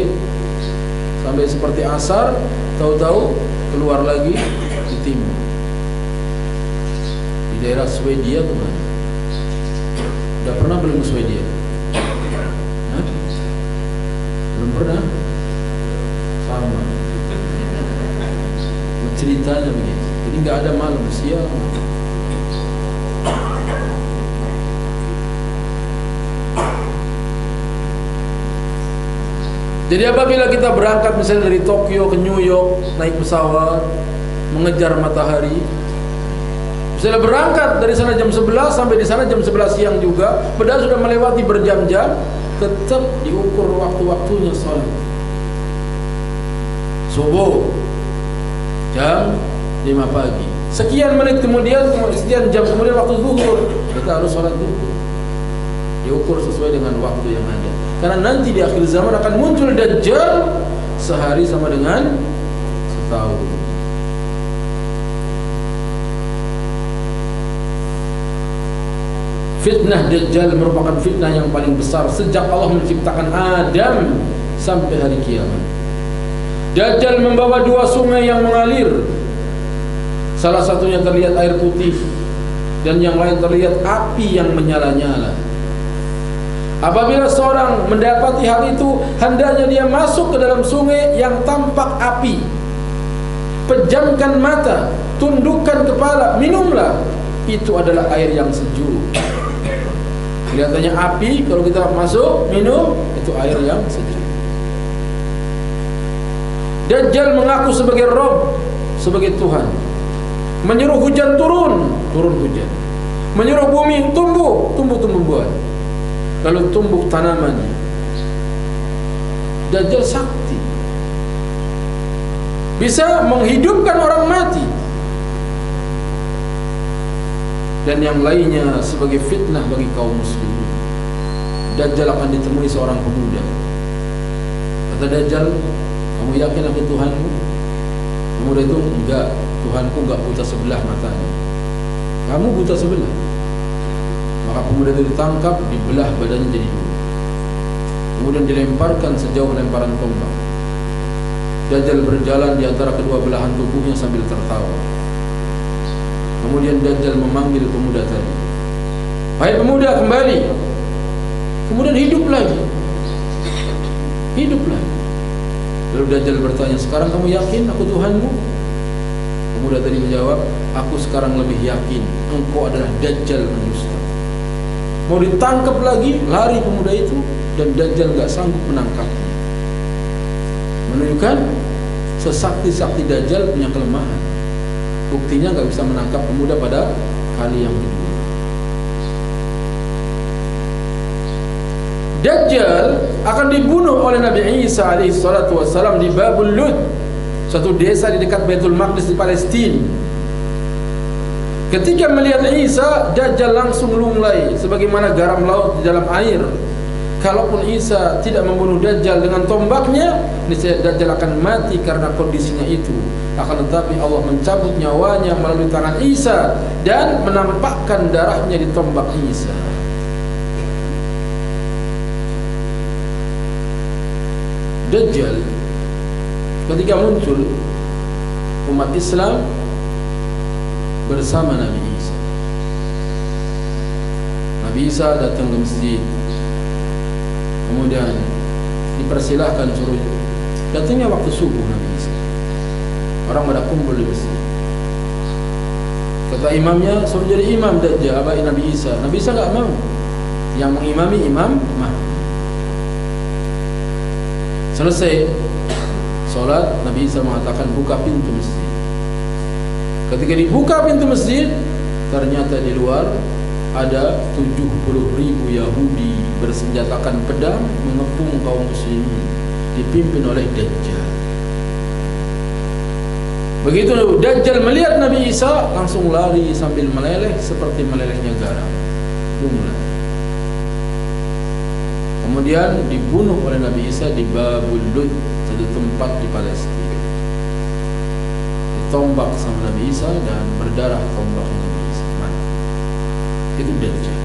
sampai seperti asar, tahu-tahu keluar lagi di timur. Di daerah Swedia tuh kan, udah pernah belum ke Swedia? Hah? Belum pernah? Sama ceritanya begitu. Jadi nggak ada malam, siang. Jadi apabila kita berangkat misalnya dari Tokyo ke New York naik pesawat mengejar matahari, misalnya berangkat dari sana jam 11 sampai di sana jam 11 siang juga, padahal sudah melewati berjam-jam, tetap diukur waktu-waktunya sholat. Subuh jam 5 pagi. Sekian menit kemudian, sekian jam kemudian waktu zuhur, kita harus sholat zuhur. Diukur sesuai dengan waktu yang ada. Karena nanti di akhir zaman akan muncul Dajjal, sehari sama dengan setahun. Fitnah Dajjal merupakan fitnah yang paling besar sejak Allah menciptakan Adam sampai hari kiamat. Dajjal membawa 2 sungai yang mengalir. Salah satunya terlihat air putih, dan yang lain terlihat api yang menyala-nyala. Apabila seorang mendapati hal itu, hendaknya dia masuk ke dalam sungai yang tampak api. Pejamkan mata, tundukkan kepala, minumlah. Itu adalah air yang sejuk. Kelihatannya api, kalau kita masuk, minum, itu air yang sejuk. Dajjal mengaku sebagai Rabb, sebagai Tuhan. Menyuruh hujan turun, turun hujan. Menyuruh bumi tumbuh, tumbuh buah. Lalu tumbuh tanamannya. Dajjal sakti, bisa menghidupkan orang mati. Dan yang lainnya sebagai fitnah bagi kaum muslimin. Dajjal akan ditemui seorang pemuda. Kata Dajjal, kamu yakin aku Tuhanmu? Pemuda itu, enggak, Tuhanku enggak buta sebelah matanya. Kamu buta sebelah. Maka pemuda itu ditangkap, dibelah badannya jadi 2. Kemudian dilemparkan sejauh lemparan tombak. Dajjal berjalan di antara kedua belahan tubuhnya sambil tertawa. Kemudian Dajjal memanggil pemuda tadi. Hai pemuda, kembali. Kemudian hidup lagi. Hidup lagi. Lalu Dajjal bertanya, sekarang kamu yakin aku Tuhanmu? Pemuda tadi menjawab, aku sekarang lebih yakin engkau adalah Dajjal manusia. Mau ditangkap lagi, lari pemuda itu, dan Dajjal gak sanggup menangkapnya. Menunjukkan sesakti-sakti Dajjal punya kelemahan. Buktinya gak bisa menangkap pemuda pada kali yang kedua. Dajjal akan dibunuh oleh Nabi Isa alaihissalam di Babul Lud, satu desa di dekat Baitul Maqdis di Palestina. Ketika melihat Isa, Dajjal langsung lunglai sebagaimana garam laut di dalam air. Kalaupun Isa tidak membunuh Dajjal dengan tombaknya, niscaya Dajjal akan mati karena kondisinya itu. Akan tetapi Allah mencabut nyawanya melalui tangan Isa dan menampakkan darahnya di tombak Isa. Dajjal ketika muncul, umat Islam bersama Nabi Isa. Nabi Isa datang ke masjid, kemudian dipersilahkan suruh. Datangnya waktu subuh Nabi Isa, orang pada kumpul di masjid. Kata imamnya, suruh jadi imam Dajjal, abai Nabi Isa. Nabi Isa enggak mau, yang mengimami Imam Mahdi. Selesai solat, Nabi Isa mengatakan buka pintu masjid. Ketika dibuka pintu masjid, ternyata di luar ada 70.000 Yahudi bersenjatakan pedang mengepung kaum muslimin, dipimpin oleh Dajjal. Begitu Dajjal melihat Nabi Isa, langsung lari sambil meleleh seperti melelehnya garam. Lunglai. Kemudian dibunuh oleh Nabi Isa di Babul Lud, satu tempat di Palestina. Ditombak sama Nabi Isa dan berdarah tombak Nabi Isa. Mati. Itu Dajjal.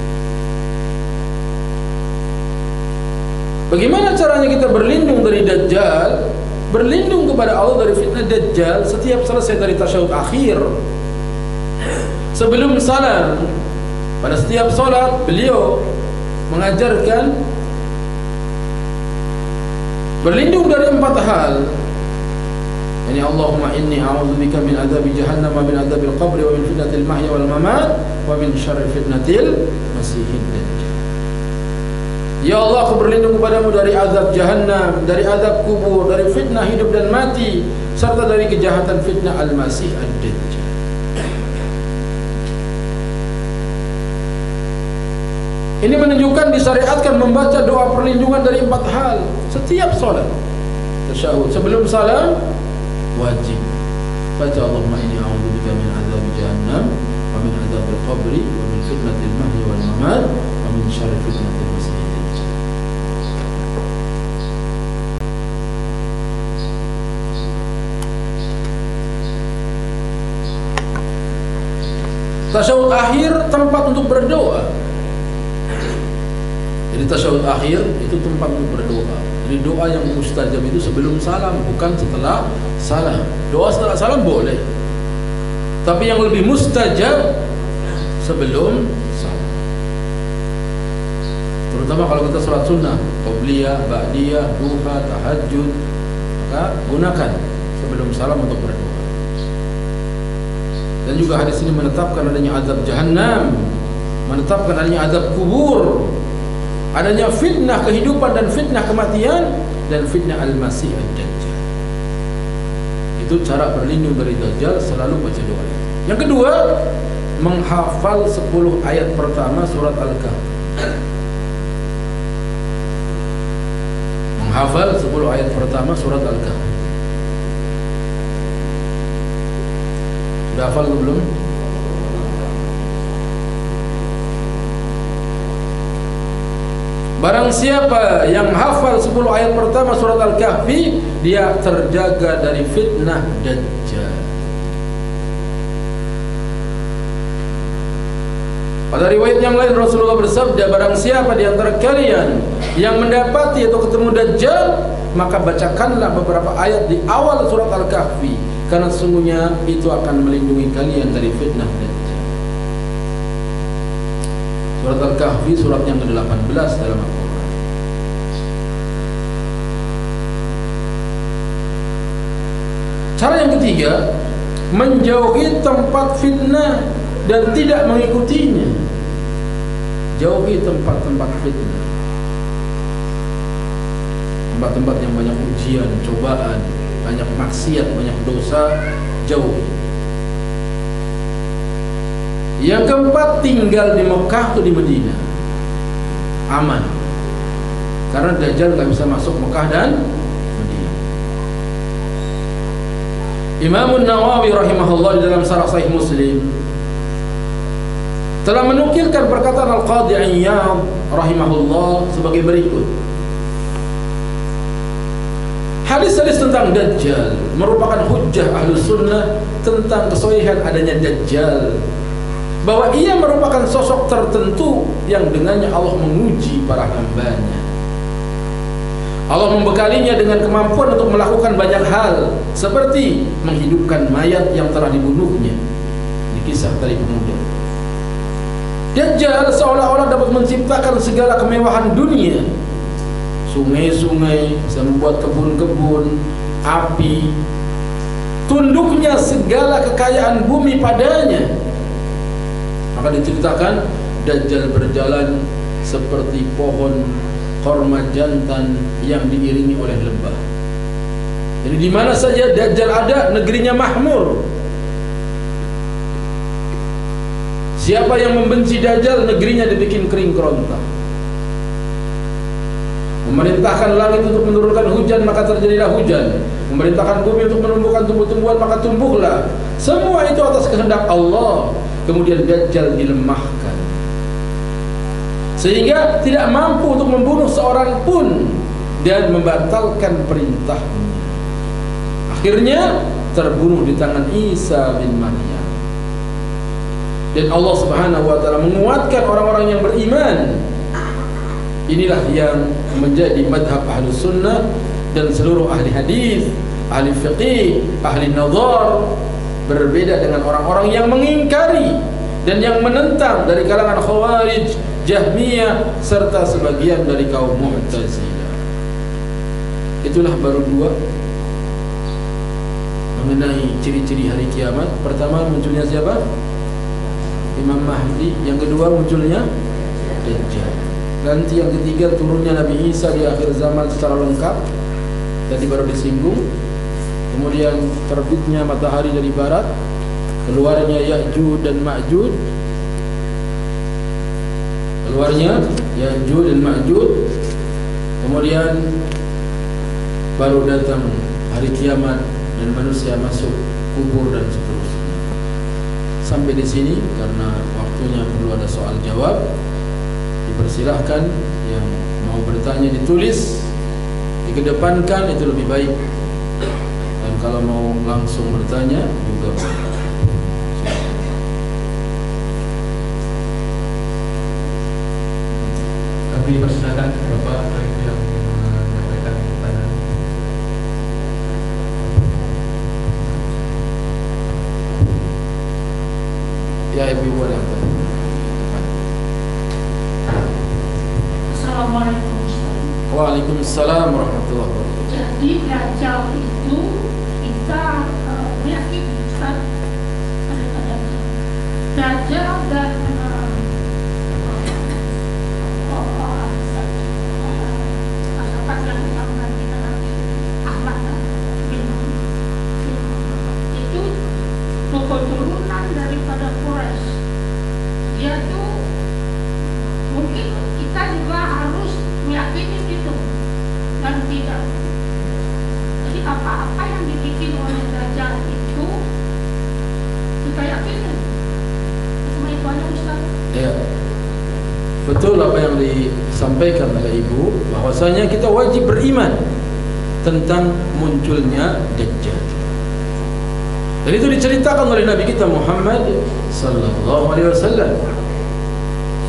Bagaimana caranya kita berlindung dari Dajjal? Berlindung kepada Allah dari fitnah Dajjal setiap selesai dari tasyahud akhir. Sebelum salam, pada setiap solat beliau mengajarkan berlindung dari 4 hal. Yani Allahumma inni a'udzubika min adzabi jahannam wa min adzabil qabri wa min fitnatil mahya wal mamat wa min syarri fitnatil masiihid dajjal. Ya Allah, aku berlindung kepadamu dari azab jahannam, dari azab kubur, dari fitnah hidup dan mati, serta dari kejahatan fitnah al-masih ad-dajjal. Ini menunjukkan disyariatkan membaca doa perlindungan dari 4 hal setiap salat. Tasyahud sebelum salam wajib baca Allahumma inni a'udzubika min adzabi jahannam wa min adzabil qabri wa min fitnatil mahya wal mamat wa min syarri fitnatil masiihid dajjal. Tasyahud akhir tempat untuk berdoa. Jadi tasyahud akhir itu tempat untuk berdoa. Jadi doa yang mustajab itu sebelum salam, bukan setelah salam. Doa setelah salam boleh, tapi yang lebih mustajab sebelum salam. Terutama kalau kita sholat sunnah, qobliyah, ba'diyah, duha, tahajud, maka gunakan sebelum salam untuk berdoa. Dan juga hadis ini menetapkan adanya azab jahannam, menetapkan adanya azab kubur, adanya fitnah kehidupan dan fitnah kematian, dan fitnah al-masih ad-dajjal. Itu cara berlindung dari Dajjal, selalu baca doa. Yang kedua, menghafal 10 ayat pertama surat Al-Kahfi. Menghafal 10 ayat pertama surat Al-Kahfi. Sudah hafal atau belum? Barang siapa yang hafal 10 ayat pertama surat Al-Kahfi, dia terjaga dari fitnah Dajjal. Pada riwayat yang lain Rasulullah bersabda, barang siapa di antara kalian yang mendapati atau ketemu Dajjal, maka bacakanlah beberapa ayat di awal surat Al-Kahfi, karena sesungguhnya itu akan melindungi kalian dari fitnah Dajjal. Surat Al-Kahfi surat yang ke-18 dalam Al-Quran. Cara yang ketiga, menjauhi tempat fitnah dan tidak mengikutinya. Jauhi tempat-tempat fitnah, tempat-tempat yang banyak ujian, cobaan, banyak maksiat, banyak dosa, jauhi. Yang keempat, tinggal di Mekah atau di Madinah, aman, karena Dajjal gak bisa masuk Mekah dan Madinah. Imam Nawawi rahimahullah di dalam Syarah Sahih Muslim telah menukilkan perkataan Al-Qadhi Iyad rahimahullah sebagai berikut. Hadis-hadis tentang Dajjal merupakan hujjah Ahlus Sunnah tentang kesohihan adanya Dajjal, bahwa ia merupakan sosok tertentu yang dengannya Allah menguji para hambanya. Allah membekalinya dengan kemampuan untuk melakukan banyak hal, seperti menghidupkan mayat yang telah dibunuhnya di kisah tadi pemuda. Dajjal seolah-olah dapat menciptakan segala kemewahan dunia, sungai-sungai, bisa membuat kebun-kebun, api, tunduknya segala kekayaan bumi padanya. Maka diceritakan Dajjal berjalan seperti pohon korma jantan yang diiringi oleh lebah. Jadi di mana saja Dajjal ada, negerinya makmur. Siapa yang membenci Dajjal, negerinya dibikin kering kerontang. Memerintahkan langit untuk menurunkan hujan, maka terjadilah hujan. Memerintahkan bumi untuk menumbuhkan tumbuh-tumbuhan, maka tumbuhlah. Semua itu atas kehendak Allah. Kemudian Dajjal dilemahkan sehingga tidak mampu untuk membunuh seorang pun dan membatalkan perintahnya. Akhirnya terbunuh di tangan Isa bin Maryam. Dan Allah Subhanahu wa taala menguatkan orang-orang yang beriman. Inilah yang menjadi madhab Ahlus Sunnah dan seluruh ahli hadis, ahli fiqih, ahli nazar. Berbeda dengan orang-orang yang mengingkari dan yang menentang dari kalangan Khawarij, Jahmiyah, serta sebagian dari kaum Mu'tazilah. Itulah baru dua mengenai ciri-ciri hari kiamat. Pertama, munculnya siapa? Imam Mahdi. Yang kedua, munculnya Dajjal. Nanti yang ketiga, turunnya Nabi Isa di akhir zaman secara lengkap. Tadi baru disinggung. Kemudian terbitnya matahari dari barat, keluarnya Ya'juj dan Ma'juj, kemudian baru datang hari kiamat dan manusia masuk kubur dan seterusnya. Sampai di sini karena waktunya perlu ada soal jawab. Dipersilahkan yang mau bertanya ditulis, dikedepankan, itu lebih baik. Dan kalau mau langsung bertanya juga boleh. Kami persilakan Bapak yang menyampaikan pertanyaan. Ya, Ibu boleh. Assalamualaikum. Waalaikumsalam warahmatullahi wabarakatuh. Jadi Dajjal itu kita meyakini Ustaz, ada Dajjal dan masyarakat yang dilakukan kita nanti Ahmad itu keturunan daripada Quraisy. Dia tuh mungkin kita juga harus meyakini itu dan tidak. Jadi apa-apa yang dibikin oleh Dajjal itu kita yakini. Cuma itu aja Ustaz. Ya, betul apa yang disampaikan oleh Ibu, bahwasanya kita wajib beriman tentang munculnya Dajjal. Dan itu diceritakan oleh Nabi kita Muhammad sallallahu alaihi wasallam.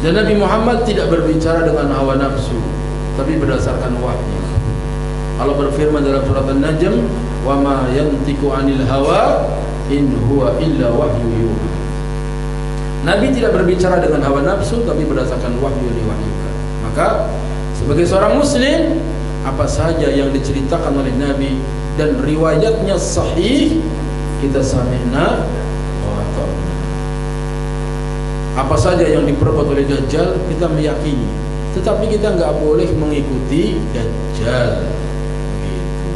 Dan Nabi Muhammad tidak berbicara dengan hawa nafsu, tapi berdasarkan wahyu. Allah berfirman dalam surat An-Najm, "Wa ma yantiqu 'anil hawa in huwa illa wahyu yuha." Nabi tidak berbicara dengan hawa nafsu, tapi berdasarkan wahyu yang diwahyukan. Maka sebagai seorang muslim, apa saja yang diceritakan oleh Nabi dan riwayatnya sahih, kita sami'na wa ata'na. Apa saja yang diperbuat oleh Dajjal, kita meyakini. Tetapi kita nggak boleh mengikuti Dajjal. Gitu.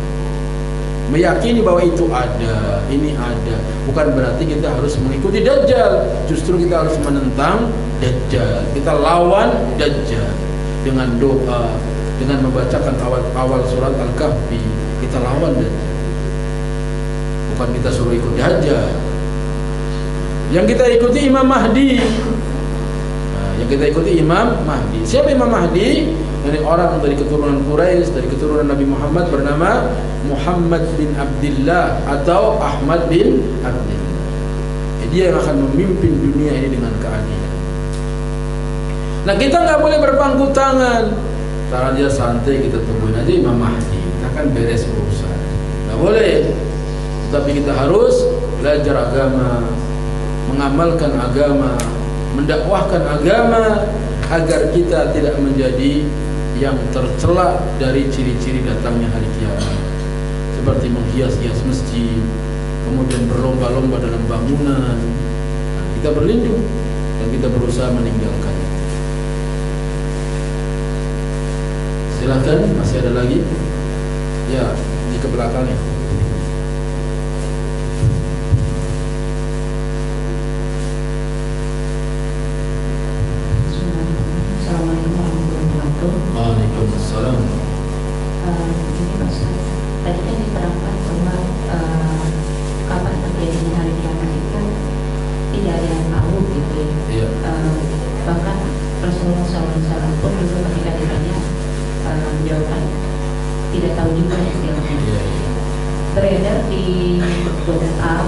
Meyakini bahwa itu ada, ini ada, bukan berarti kita harus mengikuti Dajjal. Justru kita harus menentang Dajjal. Kita lawan Dajjal dengan doa, dengan membacakan awal surat Al-Kahfi. Kita lawan Dajjal. Bukan kita suruh ikut Dajjal. Yang kita ikuti Imam Mahdi. yang kita ikuti Imam Mahdi. Siapa Imam Mahdi? Dari orang dari keturunan Quraisy, dari keturunan Nabi Muhammad, bernama Muhammad bin Abdullah atau Ahmad bin Abdullah. Dia yang akan memimpin dunia ini dengan keadilan. Nah, kita nggak boleh berpangku tangan. Karena dia santai, kita tungguin aja Imam Mahdi, kita kan beres urusan. Nggak boleh. Tetapi kita harus belajar agama, mengamalkan agama, mendakwahkan agama, agar kita tidak menjadi yang tercela dari ciri-ciri datangnya hari kiamat, seperti menghias-hias masjid, kemudian berlomba-lomba dalam bangunan. Kita berlindung dan kita berusaha meninggalkan. Silahkan, masih ada lagi? Ya, di ke belakangnya. Assalamualaikum warahmatullahi wabarakatuh. Waalaikumsalam. Ini Ustaz, tadi kan diterangkan bahwa kapan terjadinya hari kiamat itu tidak ada yang tahu gitu ya. Iya. Bahkan Rasulullah SAW pun juga ketika ditanya menjawabkan tidak tahu juga istilahnya. Iya. Beredar di WhatsApp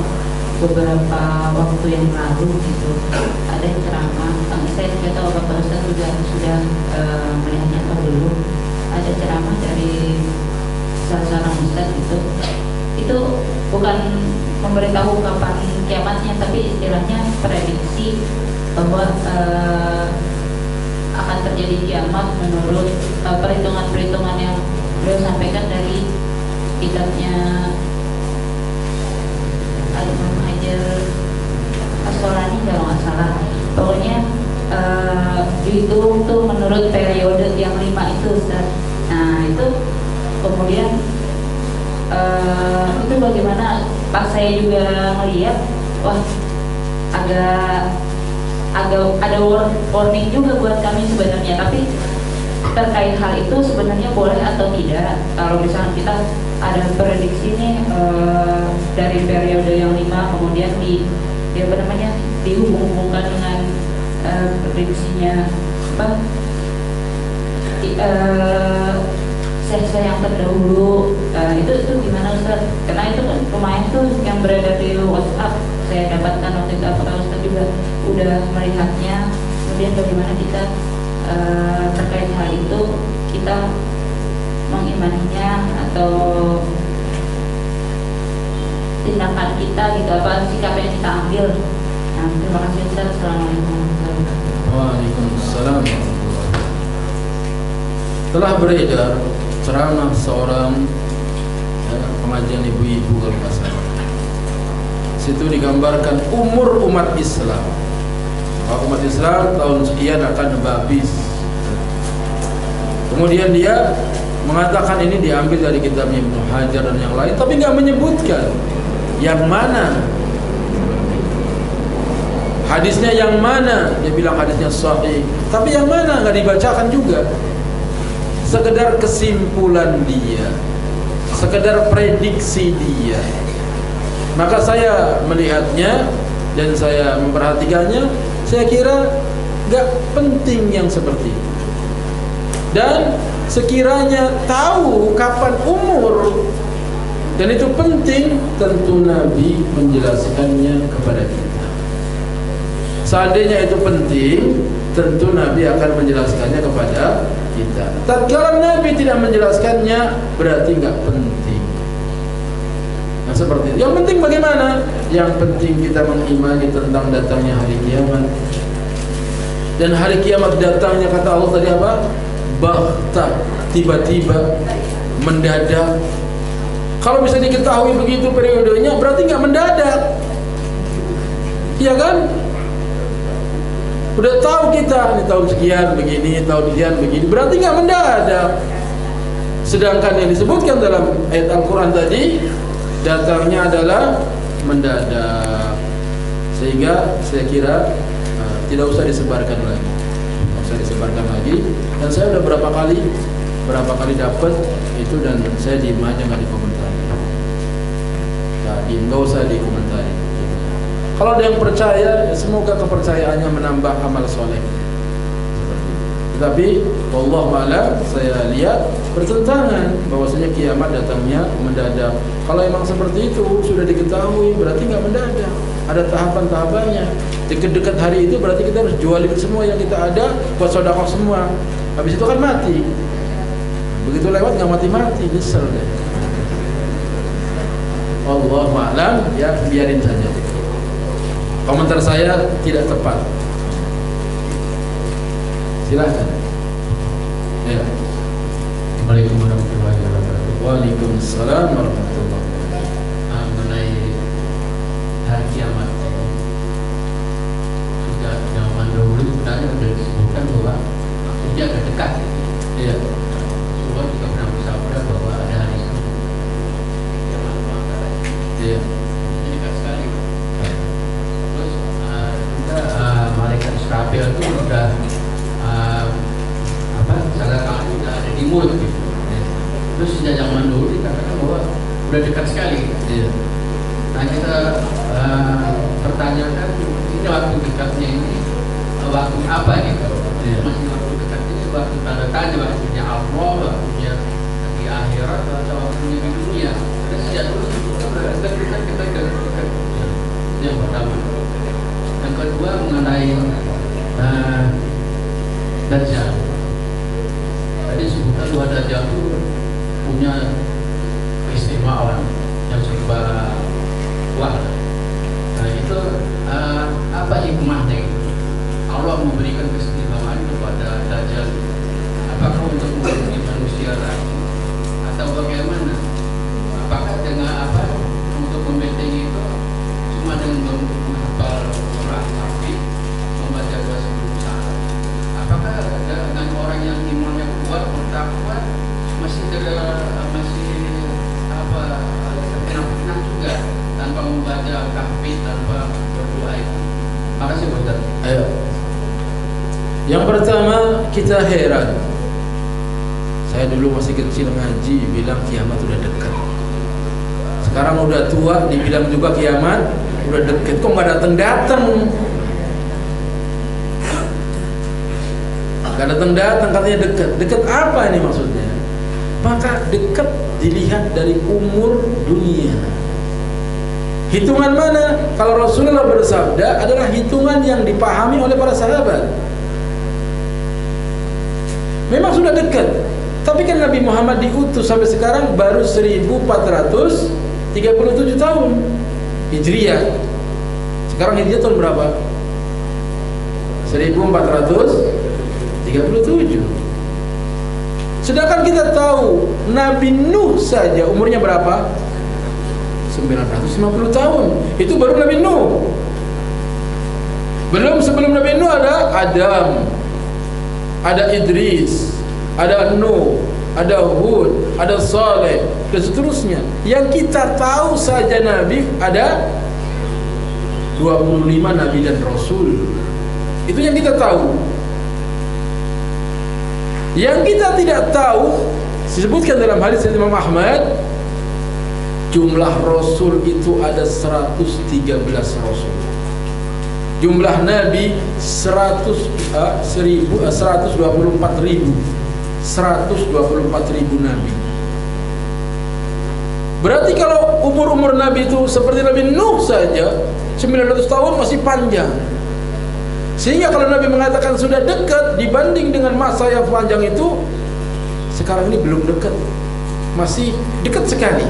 beberapa waktu yang lalu gitu, ada ceramah. Saya tidak tahu apakah Ustaz juga sudah melihatnya atau belum. Ada ceramah dari salah seorang Ustaz itu bukan memberitahu kapan kiamatnya, tapi istilahnya prediksi bahwa akan terjadi kiamat menurut perhitungan-perhitungan yang beliau sampaikan dari kitabnya Al-Imam Hajar As-Solani kalau nggak salah. Pokoknya dihitung tuh menurut periode yang 5 itu Ustaz. Nah itu kemudian itu bagaimana, pas saya juga melihat, wah agak ada warning juga buat kami sebenarnya. Tapi terkait hal itu sebenarnya boleh atau tidak kalau misalnya kita ada prediksi nih dari periode yang 5 kemudian dihubung-hubungkan dengan prediksinya saya yang terdahulu, itu gimana Ustaz? Karena itu kan lumayan tuh yang berada di WhatsApp saya dapatkan waktu itu. Apakah Ustaz juga udah melihatnya? Kemudian bagaimana kita terkait hal itu, kita mengimaninya atau tindakan kita gitu, apa sikap yang kita ambil? Nah, terima kasih Ustaz. Assalamualaikum. Waalaikumsalam. Telah beredar ceramah seorang pengajian ibu-ibu kalau nggak salah. Situ digambarkan umur umat Islam. Umat Islam tahun sekian akan habis. Kemudian dia mengatakan ini diambil dari kitabnya Ibnu Hajar dan yang lain, tapi nggak menyebutkan yang mana, hadisnya yang mana. Dia bilang hadisnya sahih, tapi yang mana nggak dibacakan juga. Sekedar kesimpulan dia, sekedar prediksi dia. Maka saya melihatnya dan saya memperhatikannya, saya kira nggak penting yang seperti itu. Dan sekiranya tahu kapan umur dan itu penting, tentu Nabi menjelaskannya kepada kita. Seandainya itu penting, tentu Nabi akan menjelaskannya kepada kita. Tatkala Nabi tidak menjelaskannya, berarti nggak penting. Nah seperti itu. Yang penting bagaimana? Yang penting kita mengimani tentang datangnya hari kiamat. Dan hari kiamat datangnya, kata Allah tadi apa? Baghta, tiba-tiba, mendadak. Kalau bisa diketahui begitu periodenya, berarti nggak mendadak, iya kan? Udah tahu kita ini tahun sekian begini, tahun sekian begini, berarti nggak mendadak. Sedangkan yang disebutkan dalam ayat Al-Quran tadi, datangnya adalah mendadak. Sehingga saya kira tidak usah disebarkan lagi. Saya disebarkan lagi, dan saya udah berapa kali dapat itu, dan saya diem aja, nggak dikomentari. Ya, diem, nggak usah dikomentari. Kalau ada yang percaya, ya semoga kepercayaannya menambah amal soleh. Tetapi wallahu a'lam, saya lihat bertentangan bahwasanya kiamat datangnya mendadak. Kalau memang seperti itu sudah diketahui, berarti nggak mendadak. Ada tahapan-tahapannya. Dekat-dekat hari itu berarti kita harus jualin semua yang kita ada buat sedekah semua. Habis itu kan mati. Begitu lewat nggak mati-mati, nyesel deh. Wallahu a'lam, ya biarin saja. Komentar saya tidak tepat. Silahkan. Ya. Assalamualaikum warahmatullahi wabarakatuh. Waalaikumsalam warahmatullahi wabarakatuh. Mengenai hari kiamat, sudah zaman dahulu sebenarnya sudah disebutkan bahwa dia akan dekat. Iya. Rasulullah juga pernah bersabda bahwa ada hari kiamat bakalan. Iya. Ini dekat sekali. Terus juga malaikat Israfil itu sudah salah kali sudah ada di mulut gitu. Terus sejak zaman dulu dikatakan bahwa sudah dekat sekali. Iya. Nah kita pertanyakan ini waktu dekatnya ini waktu apa gitu? Iya. Masih waktu dekat ini waktu tanda tanya, waktunya Allah, waktunya di akhirat atau waktunya di dunia? Karena sejak dulu sudah dekat. Yang pertama. Yang kedua mengenai Dajjal. Tadi sebutkan bahwa Dajjal itu punya keistimewaan yang serba kuat. Nah itu apa hikmahnya itu? Allah memberikan keistimewaan kepada Dajjal. Apakah untuk menjadi manusia lagi atau bagaimana? Apakah dengan apa untuk membentengi itu cuma dengan menghafal Quran tapi membaca doa sebelum salat? Apakah dengan orang yang imannya kuat, bertakwa masih terkenal juga tanpa membaca kahfi, tanpa berdoa itu? Makasih Ustaz. Ayo. Yang pertama, kita heran. Saya dulu masih kecil ngaji bilang kiamat udah dekat. Sekarang udah tua dibilang juga kiamat udah dekat. Kok nggak datang-datang? Nggak datang-datang katanya dekat. Dekat apa ini maksudnya? Maka dekat dilihat dari umur dunia. Hitungan mana? Kalau Rasulullah bersabda adalah hitungan yang dipahami oleh para sahabat. Memang sudah dekat. Tapi kan Nabi Muhammad diutus sampai sekarang baru 1437 tahun Hijriah. Sekarang Hijriah tahun berapa? 1437. Sedangkan kita tahu Nabi Nuh saja umurnya berapa? 950 tahun. Itu baru Nabi Nuh. Belum sebelum Nabi Nuh ada Adam, ada Idris, ada Nuh, ada Hud, ada Saleh, dan seterusnya. Yang kita tahu saja Nabi ada 25 Nabi dan Rasul. Itu yang kita tahu. Yang kita tidak tahu disebutkan dalam hadis Imam Ahmad, jumlah Rasul itu ada 113 Rasul. Jumlah Nabi 124.000 Nabi. Berarti kalau umur Nabi itu seperti Nabi Nuh saja 900 tahun masih panjang. Sehingga kalau Nabi mengatakan sudah dekat dibanding dengan masa yang panjang itu, sekarang ini belum dekat, masih dekat sekali.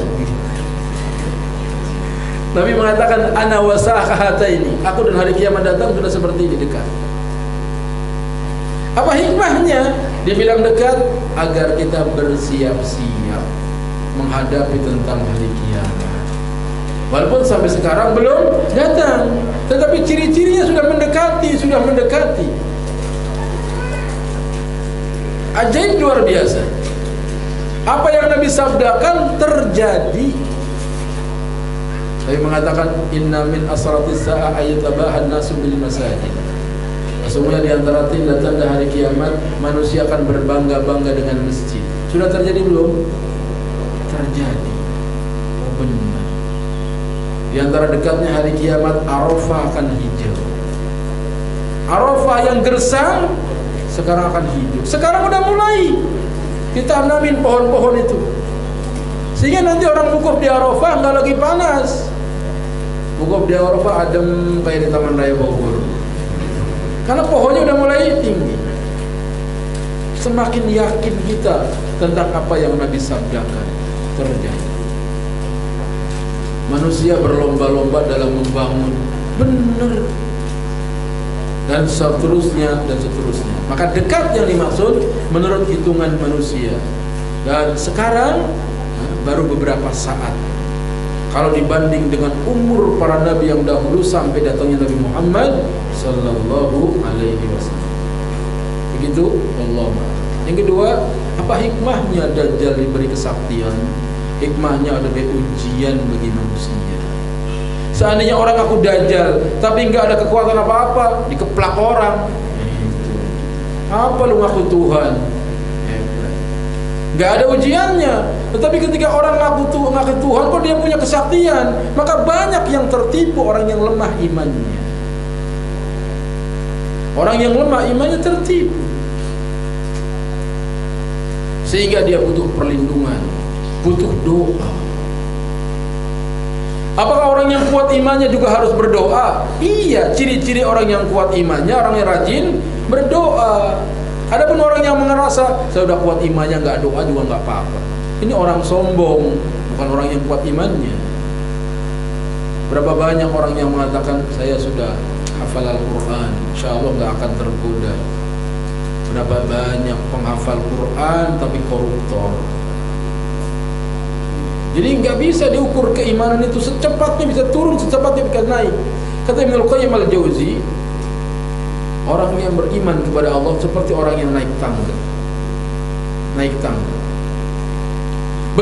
Nabi mengatakan ana wasahata ini, aku dan hari kiamat datang sudah seperti ini, dekat. Apa hikmahnya? Dia bilang dekat agar kita bersiap-siap menghadapi tentang hari kiamat. Walaupun sampai sekarang belum datang, tetapi ciri-cirinya sudah mendekati, Ajaib luar biasa. Apa yang Nabi sabdakan terjadi. Nabi mengatakan inna min asratis sa'ah ayatabahan nasu bil masajid. Sesungguhnya di antara tanda-tanda hari kiamat manusia akan berbangga-bangga dengan masjid. Sudah terjadi belum? Terjadi. Oh benar. Di antara dekatnya hari kiamat, Arafah akan hijau. Arafah yang gersang sekarang akan hidup. Sekarang udah mulai ditanamin pohon-pohon itu, sehingga nanti orang wukuf di Arafah nggak lagi panas. Wukuf di Arafah adem kayak di Taman Raya Bogor, karena pohonnya udah mulai tinggi. Semakin yakin kita tentang apa yang Nabi sabdakan terjadi. Manusia berlomba-lomba dalam membangun benar, dan seterusnya dan seterusnya. Maka dekat yang dimaksud menurut hitungan manusia. Dan sekarang baru beberapa saat. Kalau dibanding dengan umur para nabi yang dahulu sampai datangnya Nabi Muhammad sallallahu alaihi wasallam. Begitu Allah. Yang kedua, apa hikmahnya Dajjal diberi kesaktian? Hikmahnya adalah ujian bagi manusia. Seandainya orang aku Dajjal tapi nggak ada kekuatan apa-apa, dikeplak orang. Apa lu ngaku Tuhan? Nggak ada ujiannya. Tetapi ketika orang ngaku Tuhan, kok dia punya kesaktian, maka banyak yang tertipu, orang yang lemah imannya. Orang yang lemah imannya tertipu, sehingga dia butuh perlindungan, butuh doa. Apakah orang yang kuat imannya juga harus berdoa? Iya, ciri-ciri orang yang kuat imannya, orang yang rajin berdoa. Adapun orang yang merasa saya udah kuat imannya, nggak doa juga nggak apa-apa, ini orang sombong, bukan orang yang kuat imannya. Berapa banyak orang yang mengatakan saya sudah hafal Al-Quran, insya Allah nggak akan tergoda. Berapa banyak penghafal Quran tapi koruptor. Jadi nggak bisa diukur keimanan itu, secepatnya bisa turun, secepatnya bisa naik. Kata Ibnu Qayyim Al-Jauzi, orang yang beriman kepada Allah seperti orang yang naik tangga. Naik tangga.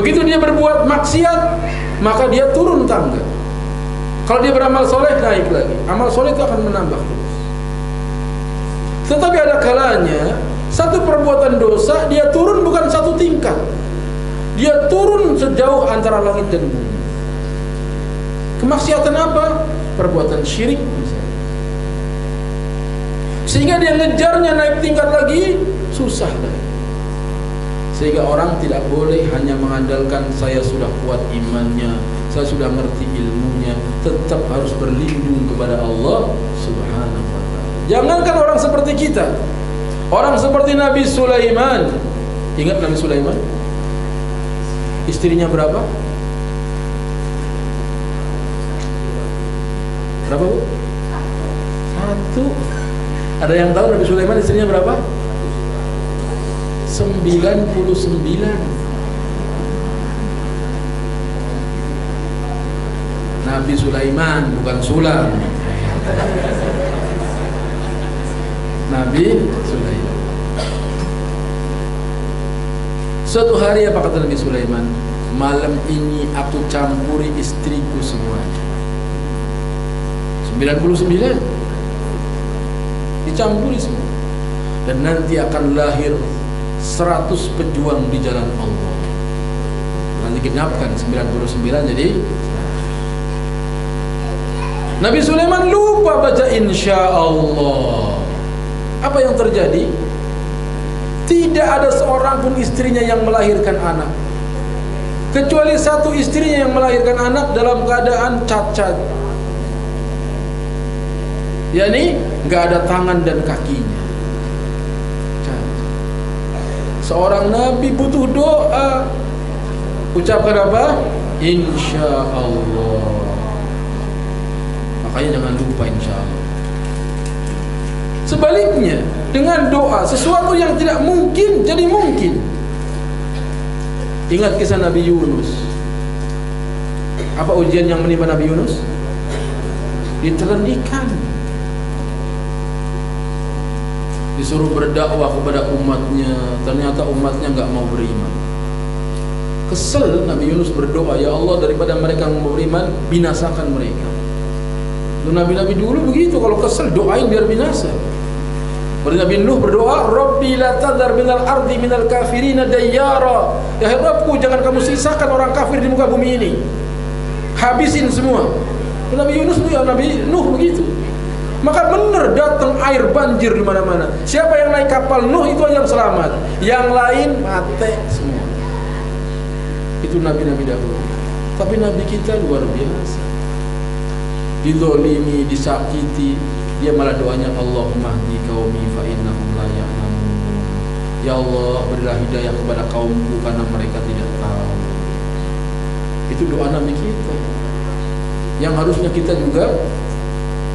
Begitu dia berbuat maksiat, maka dia turun tangga. Kalau dia beramal soleh, naik lagi. Amal soleh itu akan menambah terus. Tetapi ada kalanya satu perbuatan dosa dia turun bukan satu tingkat, dia turun sejauh antara langit dan bumi. Kemaksiatan apa? Perbuatan syirik misalnya. Sehingga dia ngejarnya naik tingkat lagi susah lagi. Sehingga orang tidak boleh hanya mengandalkan saya sudah kuat imannya, saya sudah ngerti ilmunya, tetap harus berlindung kepada Allah Subhanahu wa ta'ala. Jangankan orang seperti kita, orang seperti Nabi Sulaiman. Ingat Nabi Sulaiman? Istrinya berapa? Berapa, Bu? Satu. Ada yang tahu Nabi Sulaiman istrinya berapa? 99. Nabi Sulaiman, bukan Sulam. Nabi Sulaiman. Suatu hari apa kata Nabi Sulaiman? Malam ini aku campuri istriku semuanya. 99 dicampuri semua. Dan nanti akan lahir 100 pejuang di jalan Allah. Nanti genapkan 99 jadi Nabi Sulaiman lupa baca insya Allah. Apa yang terjadi? Tidak ada seorang pun istrinya yang melahirkan anak, kecuali satu istrinya yang melahirkan anak dalam keadaan cacat, yakni nggak ada tangan dan kakinya. Seorang nabi butuh doa. Ucapkan apa? Insya Allah. Makanya jangan lupa insya Allah. Sebaliknya, dengan doa sesuatu yang tidak mungkin jadi mungkin. Ingat kisah Nabi Yunus. Apa ujian yang menimpa Nabi Yunus? Ditelan ikan. Disuruh berdakwah kepada umatnya, ternyata umatnya nggak mau beriman. Kesel Nabi Yunus berdoa, ya Allah, daripada mereka mau beriman, binasakan mereka. Nabi-nabi dulu begitu, kalau kesel doain biar binasa. Seperti Nabi Nuh berdoa, Rabbi la tadhar minal ardi minal kafirina dayyara. Ya Rabbku, jangan kamu sisakan orang kafir di muka bumi ini, habisin semua. Nabi Yunus, ya Nabi Nuh begitu. Maka benar datang air banjir di mana-mana. Siapa yang naik kapal Nuh itu yang selamat, yang lain mati semua. Itu nabi-nabi dahulu. Tapi nabi kita luar biasa. Dizolimi, disakiti, dia malah doanya Allahumma hdi qaumi fa innahum la ya'lamun. Ya Allah, berilah hidayah kepada kaumku karena mereka tidak tahu. Itu doa nabi kita, yang harusnya kita juga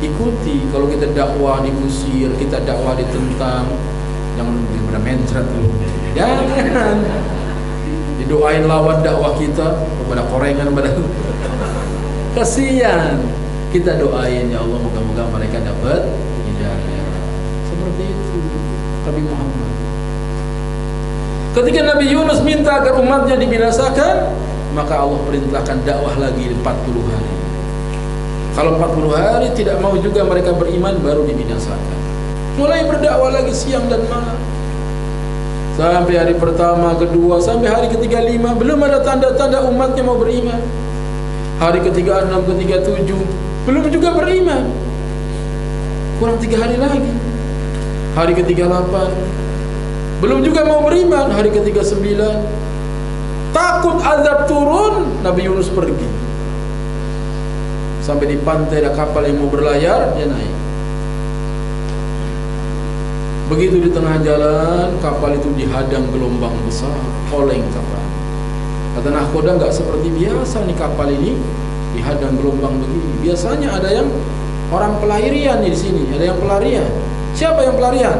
ikuti. Kalau kita dakwah diusir, kita dakwah ditentang, jangan benar mencret loh. Jangan. Didoain lawan dakwah kita kepada korengan pada. Kasihan. Kita doain, ya Allah, moga-moga mereka dapat hidayah. Seperti itu Nabi Muhammad. Ketika Nabi Yunus minta agar umatnya dibinasakan, maka Allah perintahkan dakwah lagi 40 hari. Kalau 40 hari tidak mau juga mereka beriman, baru dibinasakan. Mulai berdakwah lagi siang dan malam. Sampai hari pertama, kedua, sampai hari ketiga, 5, belum ada tanda-tanda umatnya mau beriman. Hari ketiga, 6, ketiga, 7, belum juga beriman. Kurang 3 hari lagi. Hari ketiga, 8, belum juga mau beriman. Hari ketiga, 9, takut azab turun, Nabi Yunus pergi. Sampai di pantai ada kapal yang mau berlayar, dia naik. Begitu di tengah jalan, kapal itu dihadang gelombang besar, oleng kapal. Kata nahkoda, nggak seperti biasa nih kapal ini dihadang gelombang begini. Biasanya ada yang orang pelarian di sini, ada yang pelarian. Siapa yang pelarian?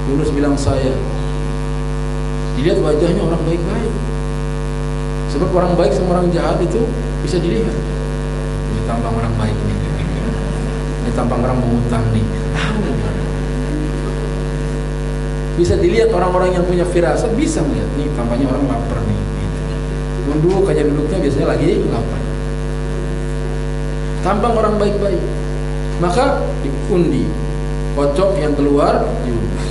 Yunus bilang, saya. Dilihat wajahnya orang baik-baik. Sebab orang baik sama orang jahat itu bisa dilihat. Ini tampang orang baik nih, ini tampang orang mengutang nih. Bisa dilihat orang-orang yang punya firasat, bisa melihat nih tampaknya orang lapar nih. Duduk aja, duduknya biasanya lagi lapar. Tampang orang baik-baik. Maka diundi, kocok yang keluar Yunus.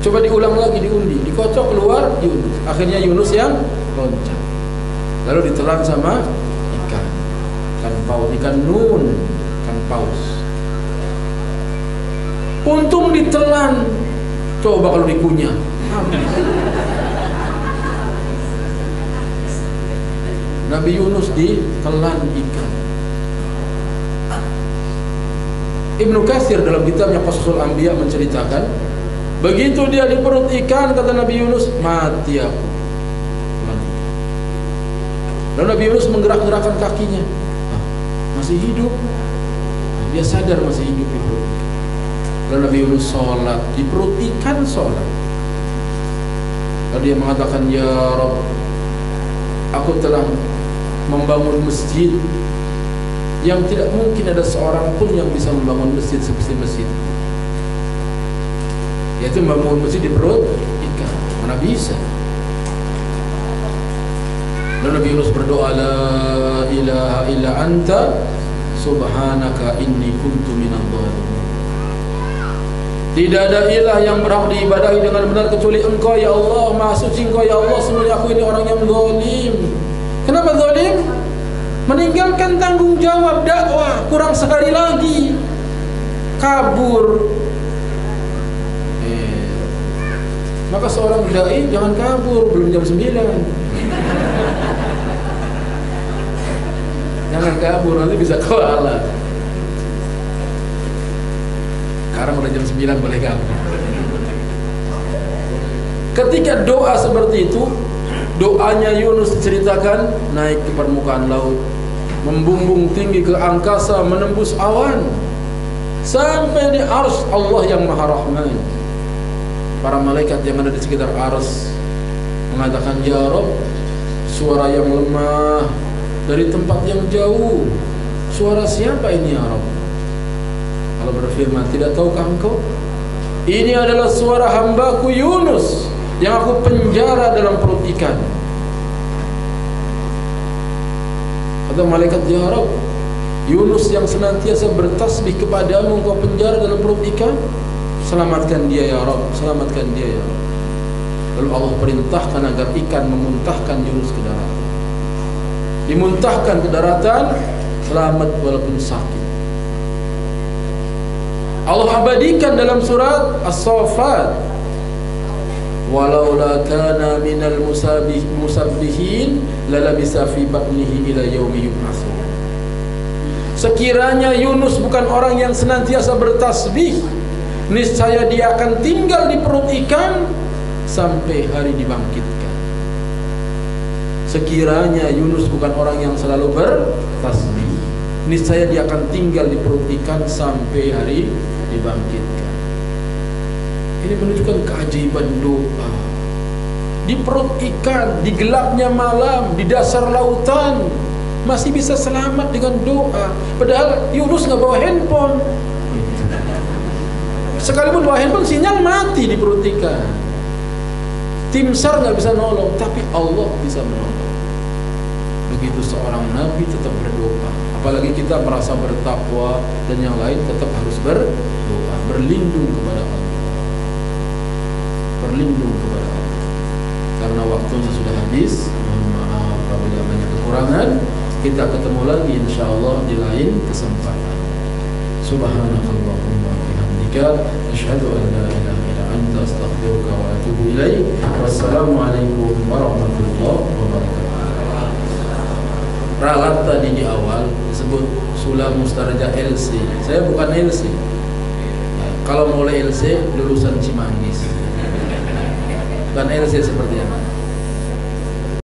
Coba diulang lagi, diundi, dikocok keluar Yunus. Akhirnya Yunus yang loncat. Lalu ditelan sama ikan. Ikan paus, ikan nun, ikan paus. Untung ditelan. Coba kalau dikunyah. Nabi Yunus ditelan ikan. Ibnu Katsir dalam kitabnya Qasasul Anbiya menceritakan, begitu dia di perut ikan, kata Nabi Yunus, mati aku. Lalu Nabi Yunus menggerak-gerakkan kakinya, masih hidup. Dia sadar masih hidup di perut ikan. Lalu Nabi Yunus sholat di perut ikan, sholat. Lalu dia mengatakan, ya Rabb, aku telah membangun masjid yang tidak mungkin ada seorang pun yang bisa membangun masjid seperti masjid, yaitu membangun masjid di perut ikan. Mana bisa? Lalu Nabi Yunus berdoa, la ilaha illa anta subhanaka inni kuntu minadh dhalimin. Tidak ada ilah yang berhak diibadahi dengan benar kecuali Engkau, ya Allah. Maha suci Engkau, ya Allah. Sebenarnya aku ini orang yang zalim. Kenapa zalim? Meninggalkan tanggung jawab dakwah, kurang sehari lagi kabur. Maka seorang dai jangan kabur, belum jam 9. Jangan kabur, nanti bisa kualat. Sekarang udah jam 9, boleh kabur. Ketika doa seperti itu, doanya Yunus diceritakan naik ke permukaan laut, membumbung tinggi ke angkasa, menembus awan sampai di arsy Allah yang Maha Rahman. Para malaikat yang ada di sekitar arsy mengatakan, ya Rabb, suara yang lemah dari tempat yang jauh, suara siapa ini ya Rabb? Allah berfirman, tidak tahukah engkau? Ini adalah suara hambaku Yunus yang aku penjara dalam perut ikan. Kata malaikat, ya Rabb, Yunus yang senantiasa bertasbih kepadamu engkau penjara dalam perut ikan, selamatkan dia ya Rabb, selamatkan dia ya Rabb. Lalu Allah perintahkan agar ikan memuntahkan Yunus ke daratan. Dimuntahkan ke daratan, selamat walaupun sakit. Allah abadikan dalam surat As-Saffat, walaula kana minal musabbihin lalabisa fi batnihi ila yaumi yub'atsun. Sekiranya Yunus bukan orang yang senantiasa bertasbih, niscaya dia akan tinggal di perut ikan sampai hari dibangkitkan. Sekiranya Yunus bukan orang yang selalu bertasbih, niscaya dia akan tinggal di perut ikan sampai hari dibangkitkan. Ini menunjukkan keajaiban doa. Di perut ikan, di gelapnya malam, di dasar lautan, masih bisa selamat dengan doa. Padahal Yunus nggak bawa handphone. Sekalipun bawa handphone, sinyal mati di perut ikan. Tim SAR nggak bisa nolong, tapi Allah bisa menolong. Begitu seorang nabi tetap berdoa. Apalagi kita merasa bertakwa dan yang lain, tetap harus berdoa, berlindung kepada Allah. Berlindung kepada Allah. Karena waktunya sudah habis. Mohon maaf apabila banyak kekurangan. Kita ketemu lagi insyaallah di lain kesempatan. Subhanakallahumma wa bihamdika asyhadu an la ilaha illa anta astaghfiruka wa atubu ilaik. Wassalamualaikum warahmatullahi wabarakatuh. Ralat tadi di awal disebut Sulam Mustarja LC. Saya bukan LC. Kalau mulai LC lulusan Cimanggis. Bukan LC seperti apa?